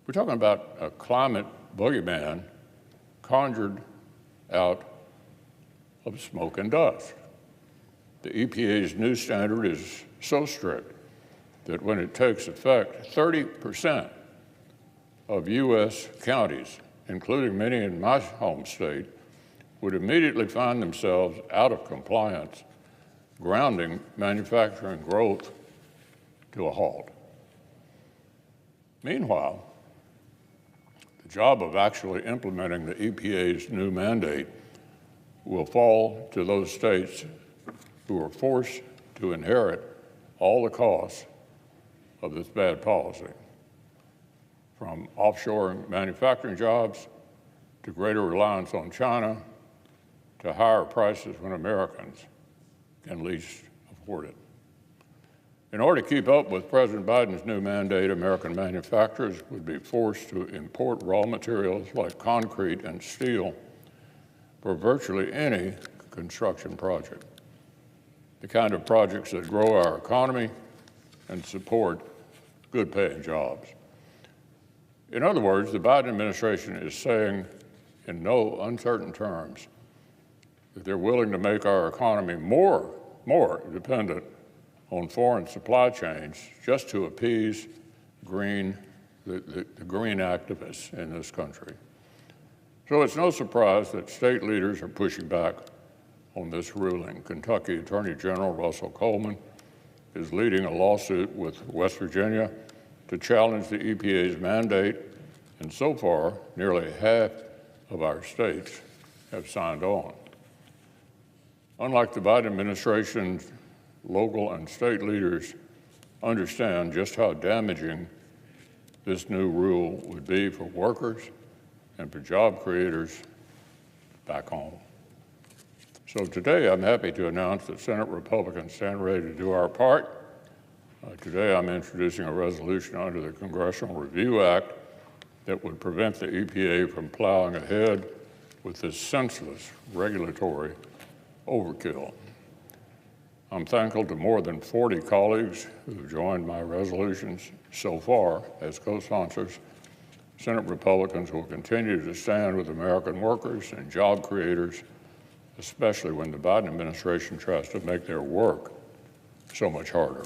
We're talking about a climate boogeyman conjured out of smoke and dust. The EPA's new standard is so strict that when it takes effect, 30% of U.S. counties, including many in my home state, would immediately find themselves out of compliance, grounding manufacturing growth to a halt. Meanwhile, the job of actually implementing the EPA's new mandate will fall to those states who are forced to inherit all the costs of this bad policy, from offshoring manufacturing jobs to greater reliance on China to higher prices when Americans can least afford it. In order to keep up with President Biden's new mandate, American manufacturers would be forced to import raw materials like concrete and steel for virtually any construction project, the kind of projects that grow our economy and support good-paying jobs. In other words, the Biden administration is saying in no uncertain terms that they're willing to make our economy more dependent on foreign supply chains just to appease the green activists in this country. So it's no surprise that state leaders are pushing back on this ruling. Kentucky Attorney General Russell Coleman is leading a lawsuit with West Virginia to challenge the EPA's mandate, and so far, nearly half of our states have signed on. Unlike the Biden administration, local and state leaders understand just how damaging this new rule would be for workers and for job creators back home. So today, I'm happy to announce that Senate Republicans stand ready to do our part. Today, I'm introducing a resolution under the Congressional Review Act that would prevent the EPA from plowing ahead with this senseless regulatory overkill. I'm thankful to more than 40 colleagues who've joined my resolutions so far as co-sponsors. Senate Republicans will continue to stand with American workers and job creators, especially when the Biden administration tries to make their work so much harder.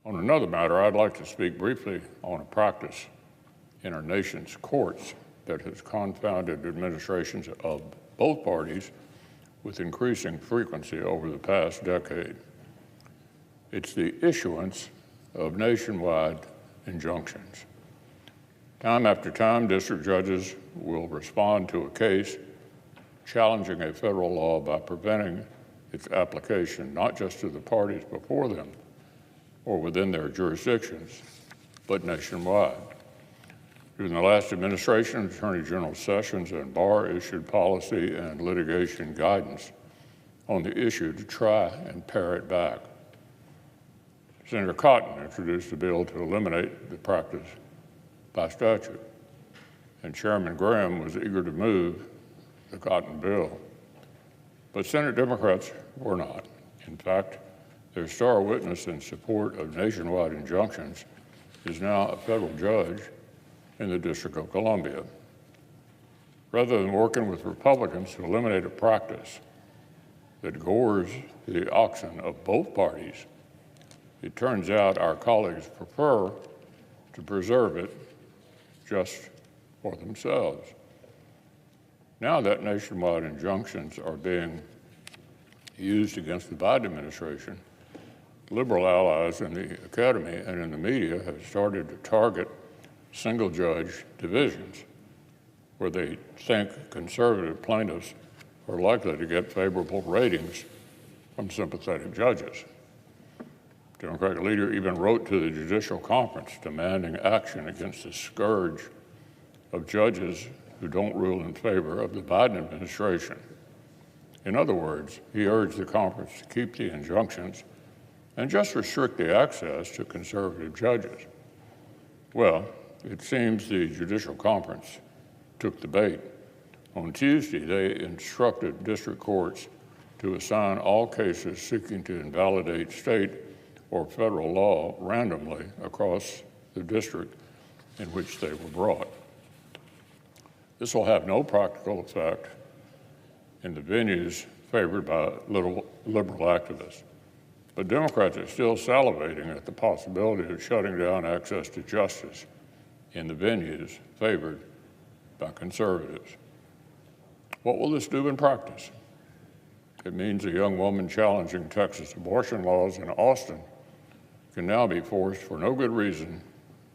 On another matter, I'd like to speak briefly on a practice in our nation's courts that has confounded administrations of both parties with increasing frequency over the past decade. It's the issuance of nationwide injunctions. Time after time, district judges will respond to a case challenging a federal law by preventing its application not just to the parties before them or within their jurisdictions, but nationwide. During the last administration, Attorney General Sessions and Barr issued policy and litigation guidance on the issue to try and pare it back. Senator Cotton introduced a bill to eliminate the practice by statute, and Chairman Graham was eager to move the Cotton bill. But Senate Democrats were not. In fact, their star witness in support of nationwide injunctions is now a federal judge in the District of Columbia. Rather than working with Republicans to eliminate a practice that gores the oxen of both parties, it turns out our colleagues prefer to preserve it just for themselves. Now that nationwide injunctions are being used against the Biden administration, liberal allies in the academy and in the media have started to target single judge divisions where they think conservative plaintiffs are likely to get favorable ratings from sympathetic judges. Democratic leader even wrote to the Judicial Conference demanding action against the scourge of judges who don't rule in favor of the Biden administration. In other words, he urged the conference to keep the injunctions and just restrict the access to conservative judges. Well, it seems the Judicial Conference took the bait. On Tuesday, they instructed district courts to assign all cases seeking to invalidate state or federal law randomly across the district in which they were brought. This will have no practical effect in the venues favored by liberal activists. But Democrats are still salivating at the possibility of shutting down access to justice in the venues favored by conservatives. What will this do in practice? It means a young woman challenging Texas abortion laws in Austin can now be forced for no good reason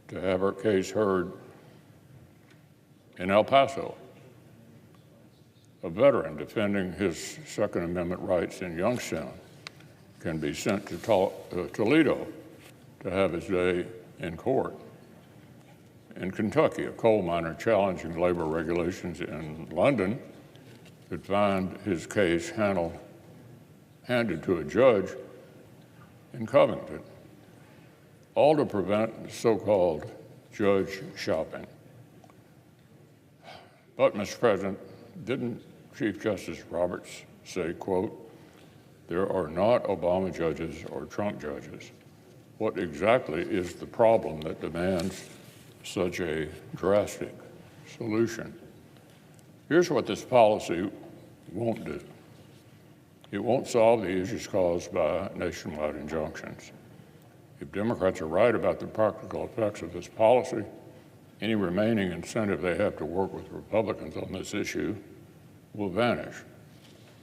to have her case heard in El Paso. A veteran defending his Second Amendment rights in Youngstown can be sent to Toledo to have his day in court. In Kentucky, a coal miner challenging labor regulations in London could find his case handed to a judge in Covington, all to prevent so-called judge shopping. But, Mr. President, didn't Chief Justice Roberts say, quote, "There are not Obama judges or Trump judges. What exactly is the problem that demands such a drastic solution?" Here's what this policy won't do. It won't solve the issues caused by nationwide injunctions. If Democrats are right about the practical effects of this policy, any remaining incentive they have to work with Republicans on this issue will vanish.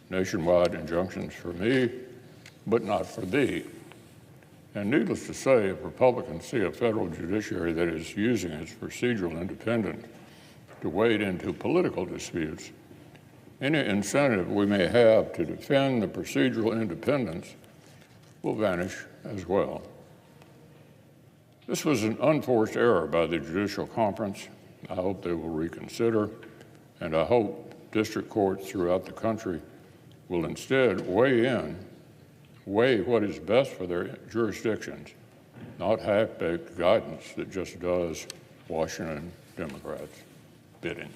Nationwide injunctions for me, but not for thee. And needless to say, if Republicans see a federal judiciary that is using its procedural independence to wade into political disputes, any incentive we may have to defend the procedural independence will vanish as well. This was an unforced error by the Judicial Conference. I hope they will reconsider, and I hope district courts throughout the country will instead weigh what is best for their jurisdictions, not half-baked guidance that just does Washington Democrats' bidding.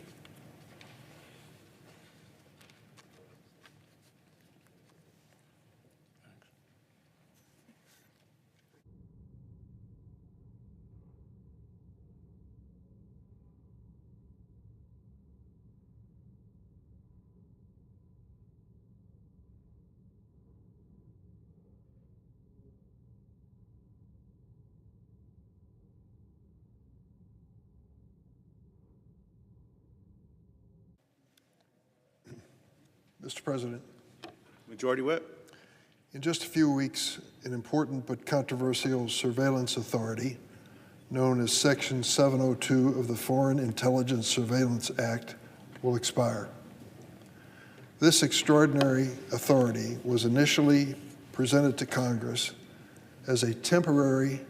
Mr. President,
Majority Whip.
in just a few weeks, an important but controversial surveillance authority, known as Section 702 of the Foreign Intelligence Surveillance Act, will expire. This extraordinary authority was initially presented to Congress as a temporary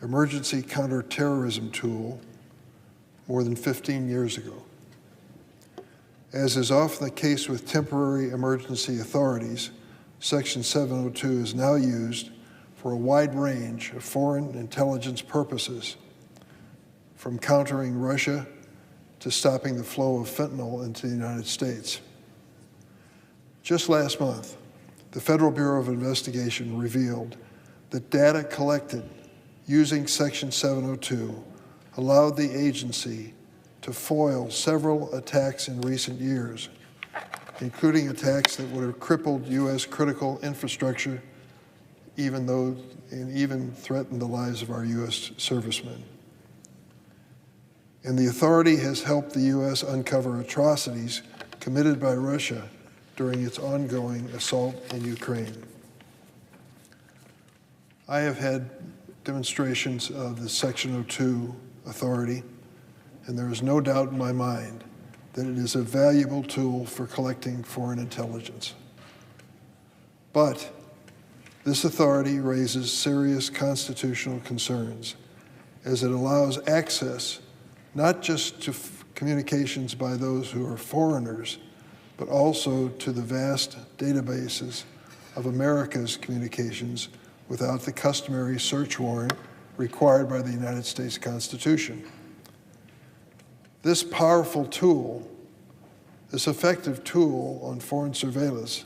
emergency counterterrorism tool more than 15 years ago. As is often the case with temporary emergency authorities, Section 702 is now used for a wide range of foreign intelligence purposes, from countering Russia to stopping the flow of fentanyl into the United States. Just last month, the Federal Bureau of Investigation revealed that data collected using Section 702 allowed the agency to foil several attacks in recent years, including attacks that would have crippled U.S. critical infrastructure, even threatened the lives of our U.S. servicemen. And the authority has helped the U.S. uncover atrocities committed by Russia during its ongoing assault in Ukraine. I have had demonstrations of the Section 02 authority, and there is no doubt in my mind that it is a valuable tool for collecting foreign intelligence. But this authority raises serious constitutional concerns, as it allows access not just to communications by those who are foreigners, but also to the vast databases of America's communications without the customary search warrant required by the United States Constitution. This powerful tool, this effective tool on foreign surveillance,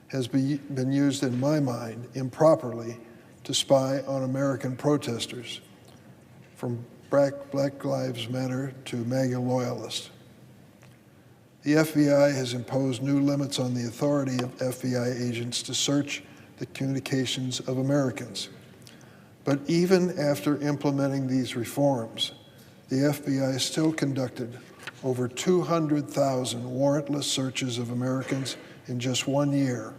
has been used, in my mind, improperly to spy on American protesters, from Black Lives Matter to MAGA loyalists. The FBI has imposed new limits on the authority of FBI agents to search the communications of Americans. But even after implementing these reforms, the FBI still conducted over 200,000 warrantless searches of Americans in just 1 year,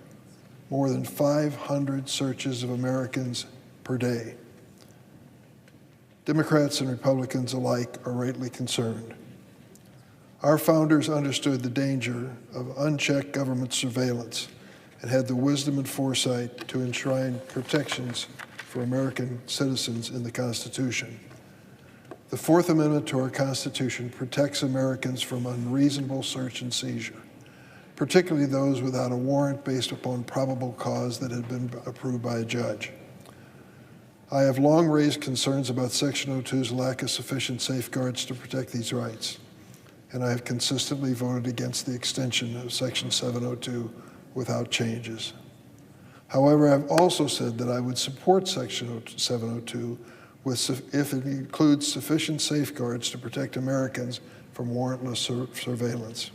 more than 500 searches of Americans per day. Democrats and Republicans alike are rightly concerned. Our founders understood the danger of unchecked government surveillance and had the wisdom and foresight to enshrine protections for American citizens in the Constitution. The Fourth Amendment to our Constitution protects Americans from unreasonable search and seizure, particularly those without a warrant based upon probable cause that had been approved by a judge. I have long raised concerns about Section 02's lack of sufficient safeguards to protect these rights, and I have consistently voted against the extension of Section 702 without changes. However, I've also said that I would support Section 702 if it includes sufficient safeguards to protect Americans from warrantless surveillance.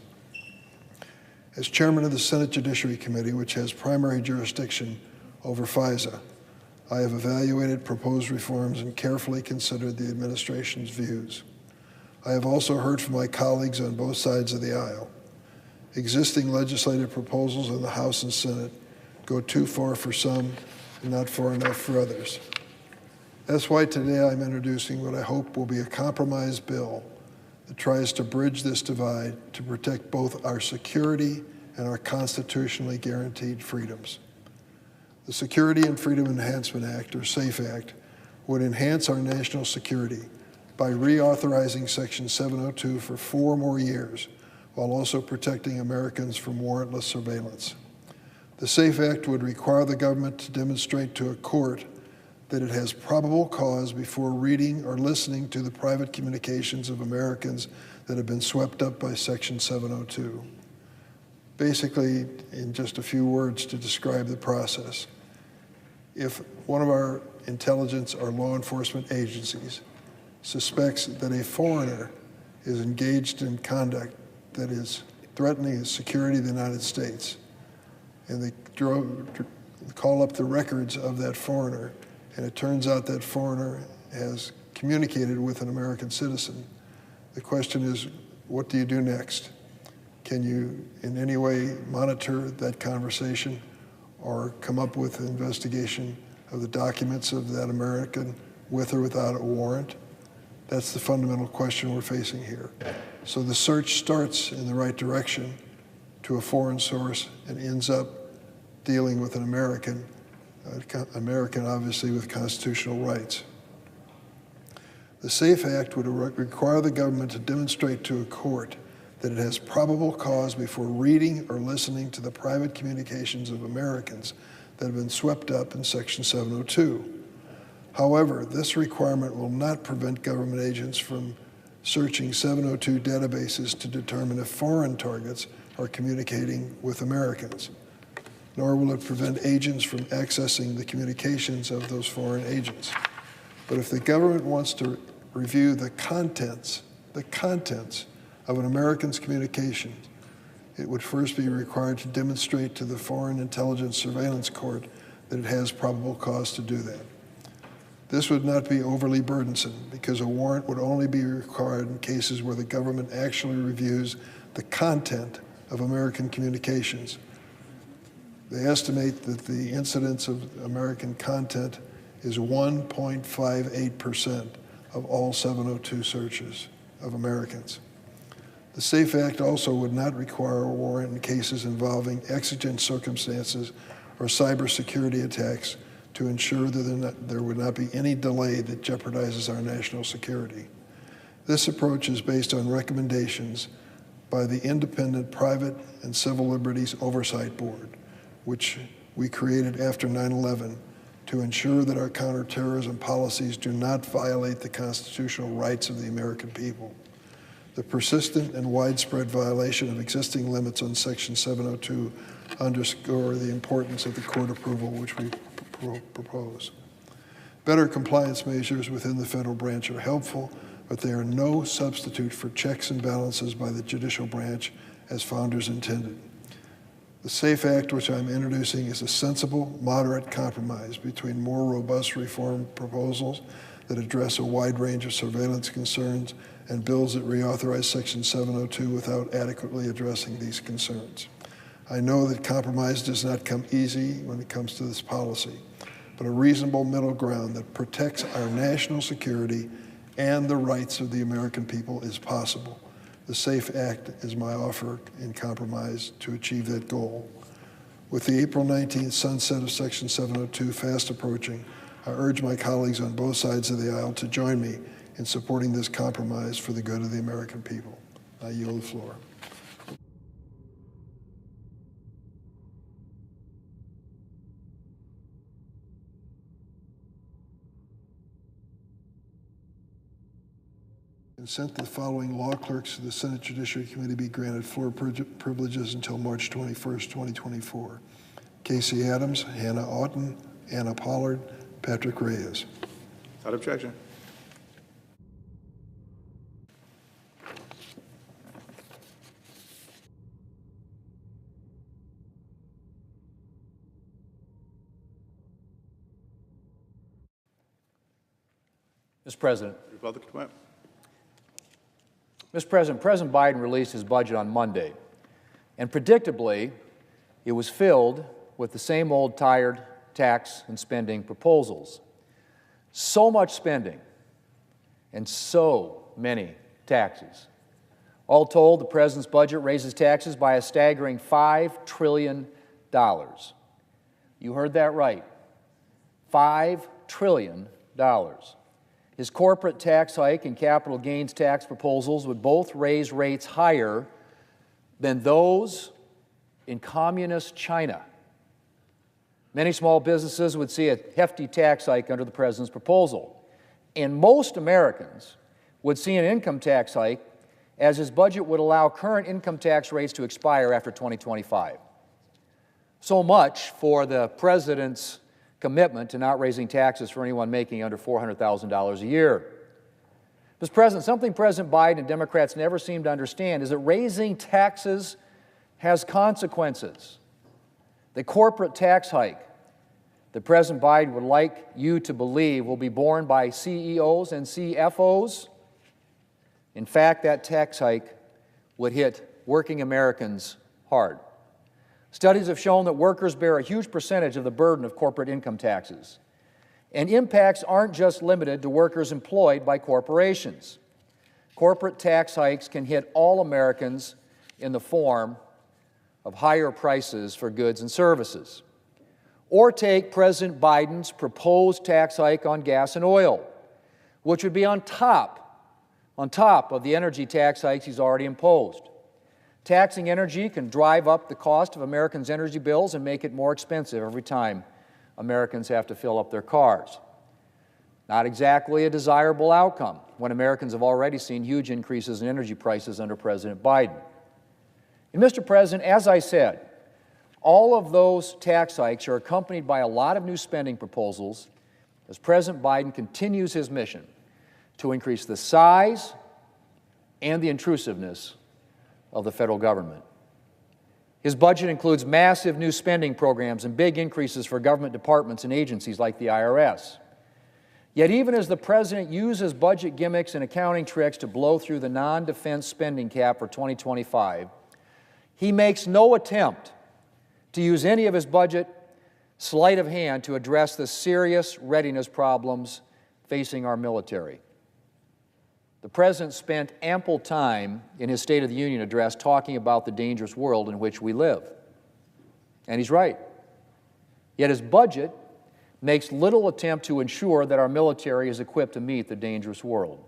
As chairman of the Senate Judiciary Committee, which has primary jurisdiction over FISA, I have evaluated proposed reforms and carefully considered the administration's views. I have also heard from my colleagues on both sides of the aisle. Existing legislative proposals in the House and Senate go too far for some and not far enough for others. That's why today I'm introducing what I hope will be a compromise bill that tries to bridge this divide to protect both our security and our constitutionally guaranteed freedoms. The Security and Freedom Enhancement Act, or SAFE Act, would enhance our national security by reauthorizing Section 702 for 4 more years, while also protecting Americans from warrantless surveillance. The SAFE Act would require the government to demonstrate to a court that it has probable cause before reading or listening to the private communications of Americans that have been swept up by Section 702. Basically, in just a few words to describe the process, if one of our intelligence or law enforcement agencies suspects that a foreigner is engaged in conduct that is threatening the security of the United States, and they call up the records of that foreigner, and it turns out that foreigner has communicated with an American citizen, the question is, what do you do next? Can you in any way monitor that conversation or come up with an investigation of the documents of that American with or without a warrant? That's the fundamental question we're facing here. So the search starts in the right direction, to a foreign source and ends up dealing with an American obviously with constitutional rights. The SAFE Act would require the government to demonstrate to a court that it has probable cause before reading or listening to the private communications of Americans that have been swept up in Section 702. However, this requirement will not prevent government agents from searching 702 databases to determine if foreign targets are communicating with Americans, nor will it prevent agents from accessing the communications of those foreign agents. But if the government wants to review the contents of an American's communications, it would first be required to demonstrate to the Foreign Intelligence Surveillance Court that it has probable cause to do that. This would not be overly burdensome because a warrant would only be required in cases where the government actually reviews the content of American communications. They estimate that the incidence of American content is 1.58% of all 702 searches of Americans. The SAFE Act also would not require a warrant in cases involving exigent circumstances or cybersecurity attacks to ensure that there would not be any delay that jeopardizes our national security. This approach is based on recommendations by the Independent Private and Civil Liberties Oversight Board, which we created after 9/11 to ensure that our counterterrorism policies do not violate the constitutional rights of the American people. The persistent and widespread violation of existing limits on Section 702 underscore the importance of the court approval which we propose. Better compliance measures within the federal branch are helpful, but they are no substitute for checks and balances by the judicial branch as founders intended. The SAFE Act, which I'm introducing, is a sensible, moderate compromise between more robust reform proposals that address a wide range of surveillance concerns and bills that reauthorize Section 702 without adequately addressing these concerns. I know that compromise does not come easy when it comes to this policy, but a reasonable middle ground that protects our national security and the rights of the American people is possible. The SAFE Act is my offer in compromise to achieve that goal. With the April 19th sunset of Section 702 fast approaching, I urge my colleagues on both sides of the aisle to join me in supporting this compromise for the good of the American people. I yield the floor. Consent the following law clerks of the Senate Judiciary Committee be granted floor privileges until March 21st, 2024. Casey Adams, Hannah Oughton, Anna Pollard, Patrick Reyes.
Without objection.
Mr. President.
Republican comment.
Mr. President, President Biden released his budget on Monday, and predictably, it was filled with the same old tired tax and spending proposals. So much spending and so many taxes. All told, the President's budget raises taxes by a staggering $5 trillion. You heard that right, $5 trillion. His corporate tax hike and capital gains tax proposals would both raise rates higher than those in communist China. Many small businesses would see a hefty tax hike under the President's proposal, and most Americans would see an income tax hike, as his budget would allow current income tax rates to expire after 2025. So much for the President's commitment to not raising taxes for anyone making under $400,000 a year. Mr. President, something President Biden and Democrats never seem to understand is that raising taxes has consequences. The corporate tax hike that President Biden would like you to believe will be borne by CEOs and CFOs. In fact, that tax hike would hit working Americans hard. Studies have shown that workers bear a huge percentage of the burden of corporate income taxes. And impacts aren't just limited to workers employed by corporations. Corporate tax hikes can hit all Americans in the form of higher prices for goods and services. Or take President Biden's proposed tax hike on gas and oil, which would be on top of the energy tax hikes he's already imposed. Taxing energy can drive up the cost of Americans' energy bills and make it more expensive every time Americans have to fill up their cars. Not exactly a desirable outcome when Americans have already seen huge increases in energy prices under President Biden. And Mr. President, as I said, all of those tax hikes are accompanied by a lot of new spending proposals as President Biden continues his mission to increase the size and the intrusiveness of the federal government. His budget includes massive new spending programs and big increases for government departments and agencies like the IRS. Yet even as the President uses budget gimmicks and accounting tricks to blow through the non-defense spending cap for 2025, he makes no attempt to use any of his budget sleight of hand to address the serious readiness problems facing our military. The President spent ample time in his State of the Union address talking about the dangerous world in which we live. And he's right. Yet his budget makes little attempt to ensure that our military is equipped to meet the dangerous world.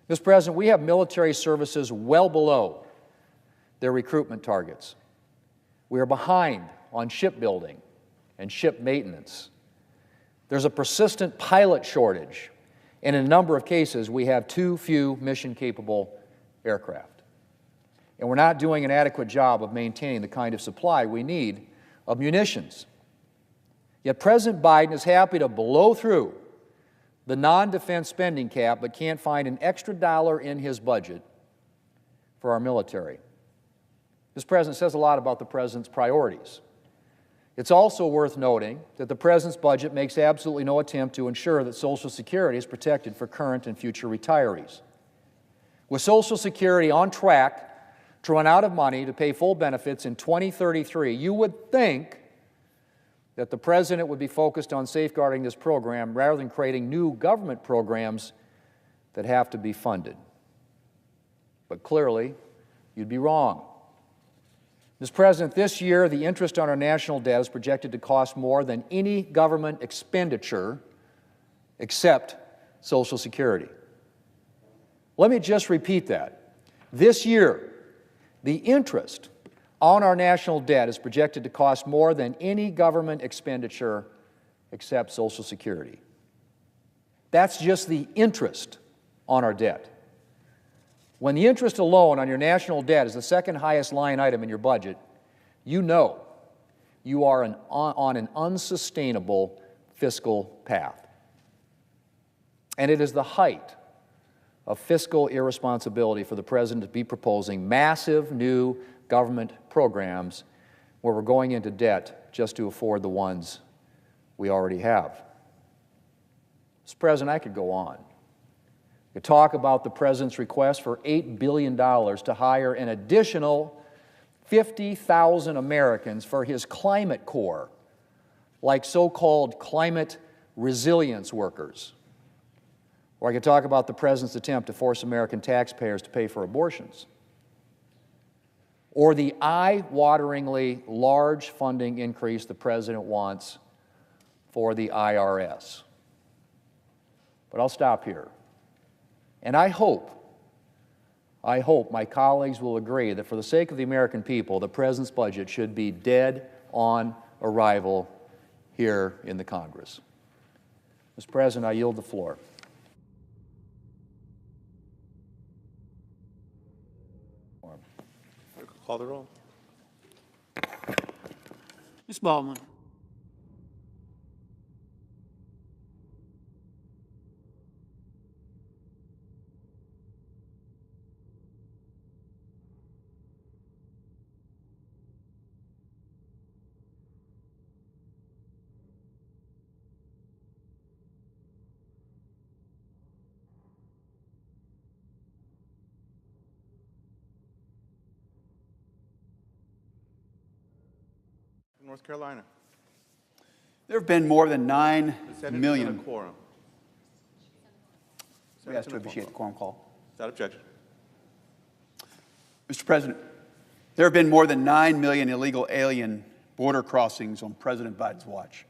Mr. President, we have military services well below their recruitment targets. We are behind on shipbuilding and ship maintenance. There's a persistent pilot shortage, and in a number of cases, we have too few mission-capable aircraft. And we're not doing an adequate job of maintaining the kind of supply we need of munitions. Yet President Biden is happy to blow through the non-defense spending cap but can't find an extra dollar in his budget for our military. This President says a lot about the President's priorities. It's also worth noting that the President's budget makes absolutely no attempt to ensure that Social Security is protected for current and future retirees. With Social Security on track to run out of money to pay full benefits in 2033, you would think that the President would be focused on safeguarding this program rather than creating new government programs that have to be funded. But clearly, you'd be wrong. Mr. President, this year, the interest on our national debt is projected to cost more than any government expenditure except Social Security. Let me just repeat that. This year, the interest on our national debt is projected to cost more than any government expenditure except Social Security. That's just the interest on our debt. When the interest alone on your national debt is the second highest line item in your budget, you know you are on an unsustainable fiscal path. And it is the height of fiscal irresponsibility for the President to be proposing massive new government programs where we're going into debt just to afford the ones we already have. Mr. President, I could go on. We talk about the President's request for $8 billion to hire an additional 50,000 Americans for his climate corps, like so-called climate resilience workers. Or I could talk about the President's attempt to force American taxpayers to pay for abortions. Or the eye-wateringly large funding increase the President wants for the IRS. But I'll stop here. And I hope my colleagues will agree that for the sake of the American people, the President's budget should be dead on arrival here in the Congress. Mr. President, I yield the floor.
Call the roll.
Ms. Baldwin.
North Carolina.
There have been more than 9 million.
Quorum.
We ask to officiate the quorum call.
Without objection.
Mr. President, There have been more than 9 million illegal alien border crossings on President Biden's watch.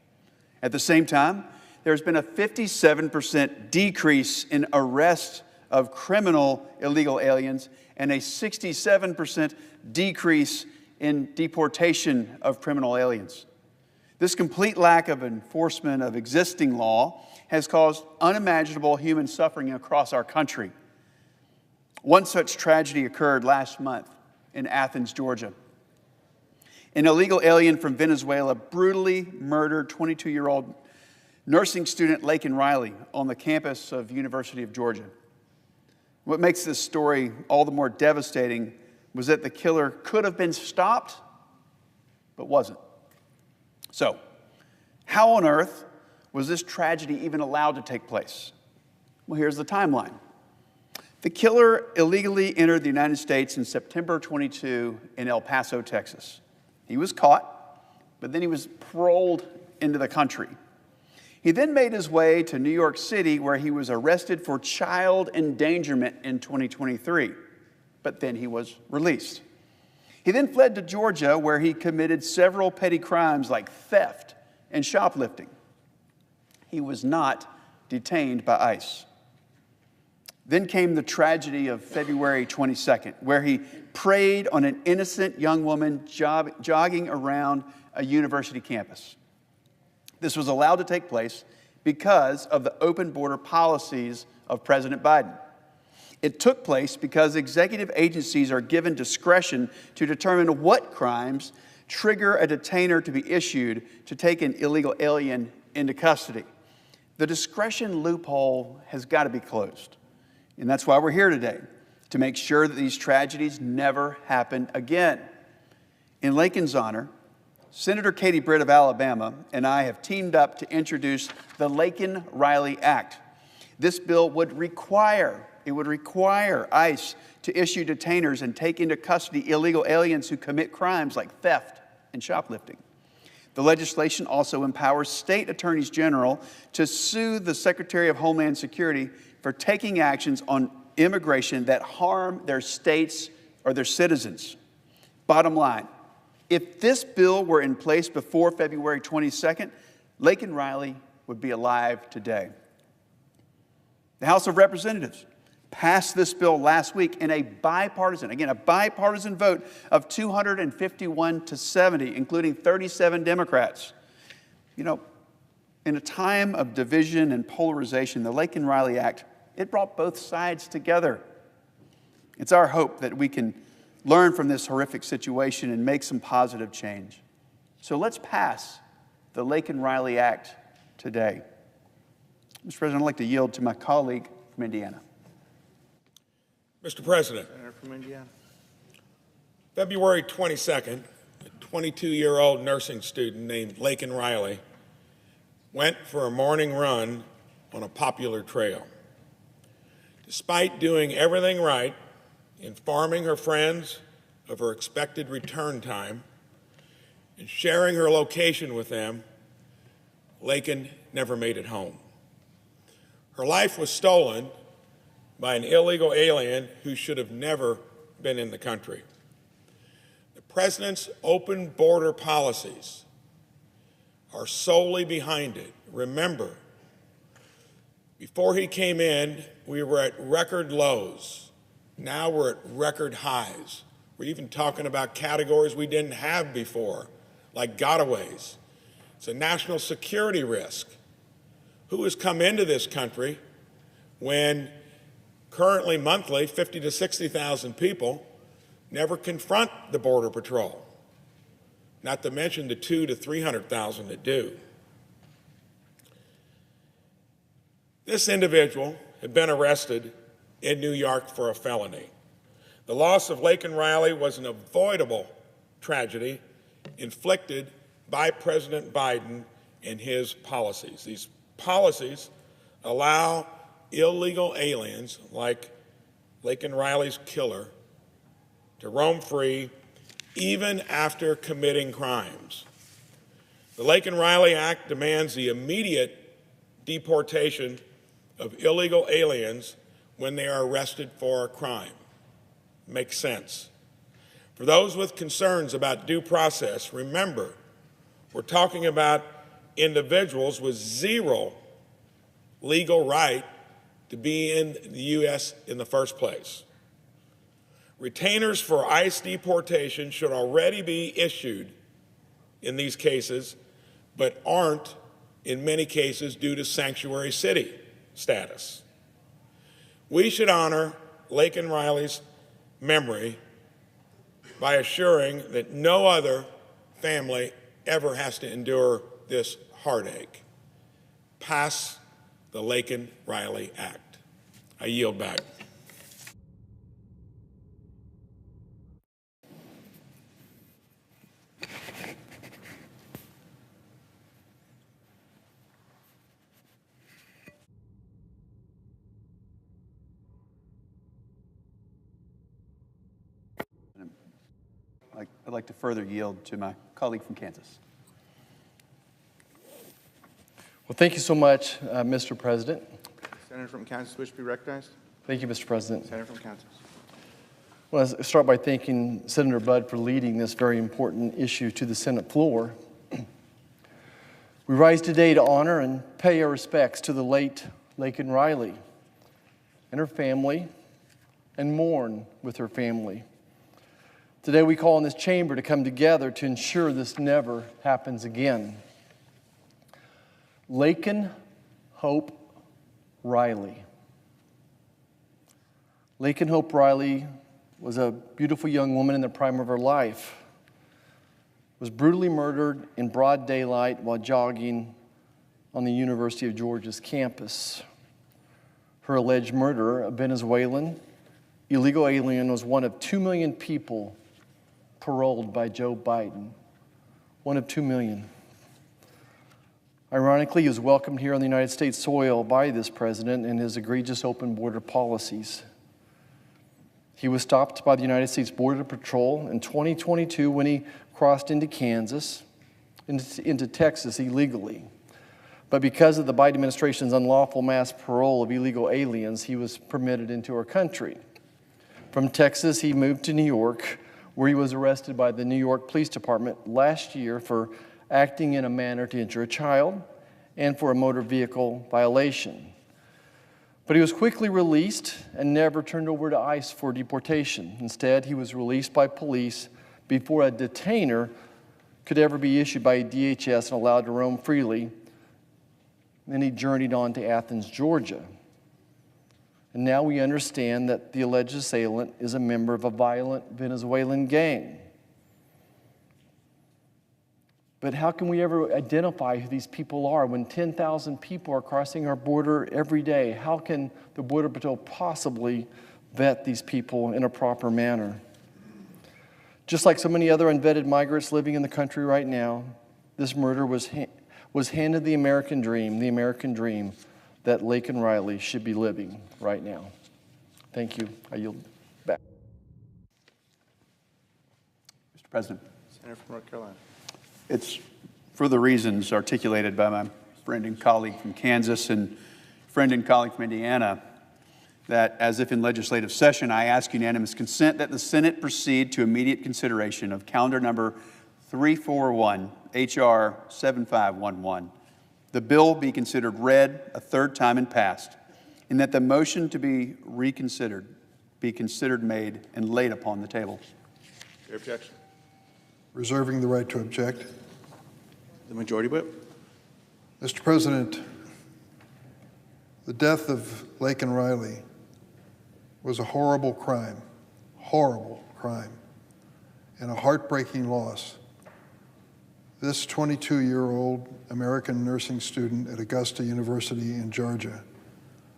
At the same time, there's been a 57% decrease in arrests of criminal illegal aliens and a 67% decrease in deportation of criminal aliens. This complete lack of enforcement of existing law has caused unimaginable human suffering across our country. One such tragedy occurred last month in Athens, Georgia. An illegal alien from Venezuela brutally murdered 22-year-old nursing student Laken Riley on the campus of University of Georgia. What makes this story all the more devastating was that the killer could have been stopped, but wasn't. So, how on earth was this tragedy even allowed to take place? Well, here's the timeline. The killer illegally entered the United States in September 22 in El Paso, Texas. He was caught, but then he was paroled into the country. He then made his way to New York City, where he was arrested for child endangerment in 2023, but then he was released. He then fled to Georgia, where he committed several petty crimes like theft and shoplifting. He was not detained by ICE. Then came the tragedy of February 22nd, where he preyed on an innocent young woman jogging around a university campus. This was allowed to take place because of the open border policies of President Biden. It took place because executive agencies are given discretion to determine what crimes trigger a detainer to be issued to take an illegal alien into custody. The discretion loophole has got to be closed. And that's why we're here today, to make sure that these tragedies never happen again. In Laken's honor, Senator Katie Britt of Alabama and I have teamed up to introduce the Laken-Riley Act. This bill would require ICE to issue detainers and take into custody illegal aliens who commit crimes like theft and shoplifting. The legislation also empowers state attorneys general to sue the Secretary of Homeland Security for taking actions on immigration that harm their states or their citizens. Bottom line, if this bill were in place before February 22nd, Laken Riley would be alive today. The House of Representatives passed this bill last week in a bipartisan vote of 251 to 70, including 37 Democrats. You know, in a time of division and polarization, the Laken-Riley Act, it brought both sides together. It's our hope that we can learn from this horrific situation and make some positive change. So let's pass the Laken-Riley Act today. Mr. President, I'd like to yield to my colleague from Indiana.
Mr. President,
Senator from Indiana.
February 22nd, a 22-year-old nursing student named Laken Riley went for a morning run on a popular trail. Despite doing everything right, informing her friends of her expected return time, and sharing her location with them, Laken never made it home. Her life was stolen by an illegal alien who should have never been in the country. The president's open border policies are solely behind it. Remember, before he came in, we were at record lows. Now we're at record highs. We're even talking about categories we didn't have before, like gotaways. It's a national security risk. Who has come into this country when currently monthly 50 to 60,000 people never confront the Border Patrol, not to mention the 200,000 to 300,000 that do. This individual had been arrested in New York for a felony. The loss of Laken Riley was an avoidable tragedy inflicted by President Biden and his policies. These policies allow illegal aliens like Laken Riley's killer to roam free even after committing crimes. The Laken Riley Act demands the immediate deportation of illegal aliens when they are arrested for a crime. Makes sense. For those with concerns about due process, remember, we're talking about individuals with zero legal right to be in the U.S. in the first place. Retainers for ICE deportation should already be issued in these cases, but aren't in many cases due to sanctuary city status. We should honor Laken Riley's memory by assuring that no other family ever has to endure this heartache. Pass the Laken Riley Act. I yield back.
I'd like to further yield to my colleague from Kansas.
Well, thank you so much, Mr. President.
Senator from Kansas, wish to be recognized?
Thank you, Mr. President.
Senator from Kansas.
I want to start by thanking Senator Budd for leading this very important issue to the Senate floor. We rise today to honor and pay our respects to the late Laken Riley and her family and mourn with her family. Today we call on this chamber to come together to ensure this never happens again. Laken Hope Riley. Laken Hope Riley was a beautiful young woman in the prime of her life. Was brutally murdered in broad daylight while jogging on the University of Georgia's campus. Her alleged murderer, a Venezuelan illegal alien, was one of 2 million people paroled by Joe Biden. One of 2 million. Ironically, he was welcomed here on the United States soil by this president and his egregious open border policies. He was stopped by the United States Border Patrol in 2022 when he crossed into Kansas, into Texas illegally. But because of the Biden administration's unlawful mass parole of illegal aliens, he was permitted into our country. From Texas, he moved to New York, where he was arrested by the New York Police Department last year for acting in a manner to injure a child and for a motor vehicle violation. But he was quickly released and never turned over to ICE for deportation. Instead, he was released by police before a detainer could ever be issued by DHS and allowed to roam freely. Then he journeyed on to Athens, Georgia. And now we understand that the alleged assailant is a member of a violent Venezuelan gang. But how can we ever identify who these people are when 10,000 people are crossing our border every day? How can the Border Patrol possibly vet these people in a proper manner? Just like so many other unvetted migrants living in the country right now, this murder was handed the American dream that Laken Riley should be living right now. Thank you. I yield back.
Mr. President.
Senator from North Carolina.
It's for the reasons articulated by my friend and colleague from Kansas and friend and colleague from Indiana that, as if in legislative session, I ask unanimous consent that the Senate proceed to immediate consideration of calendar number 341, H.R. 7511. The bill be considered read a third time and passed, and that the motion to be reconsidered be considered made and laid upon the table.
Your objection?
Reserving the right to object.
The majority whip.
Mr. President, the death of Laken Riley was a horrible crime, and a heartbreaking loss. This 22-year-old American nursing student at Augusta University in Georgia,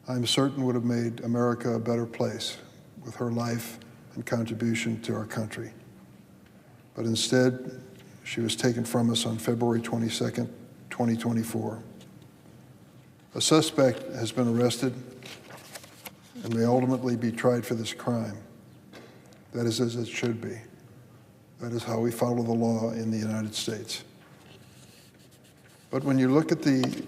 I'm certain would have made America a better place with her life and contribution to our country. But instead, she was taken from us on February 22nd, 2024. A suspect has been arrested and may ultimately be tried for this crime. That is as it should be. That is how we follow the law in the United States. But when you look at the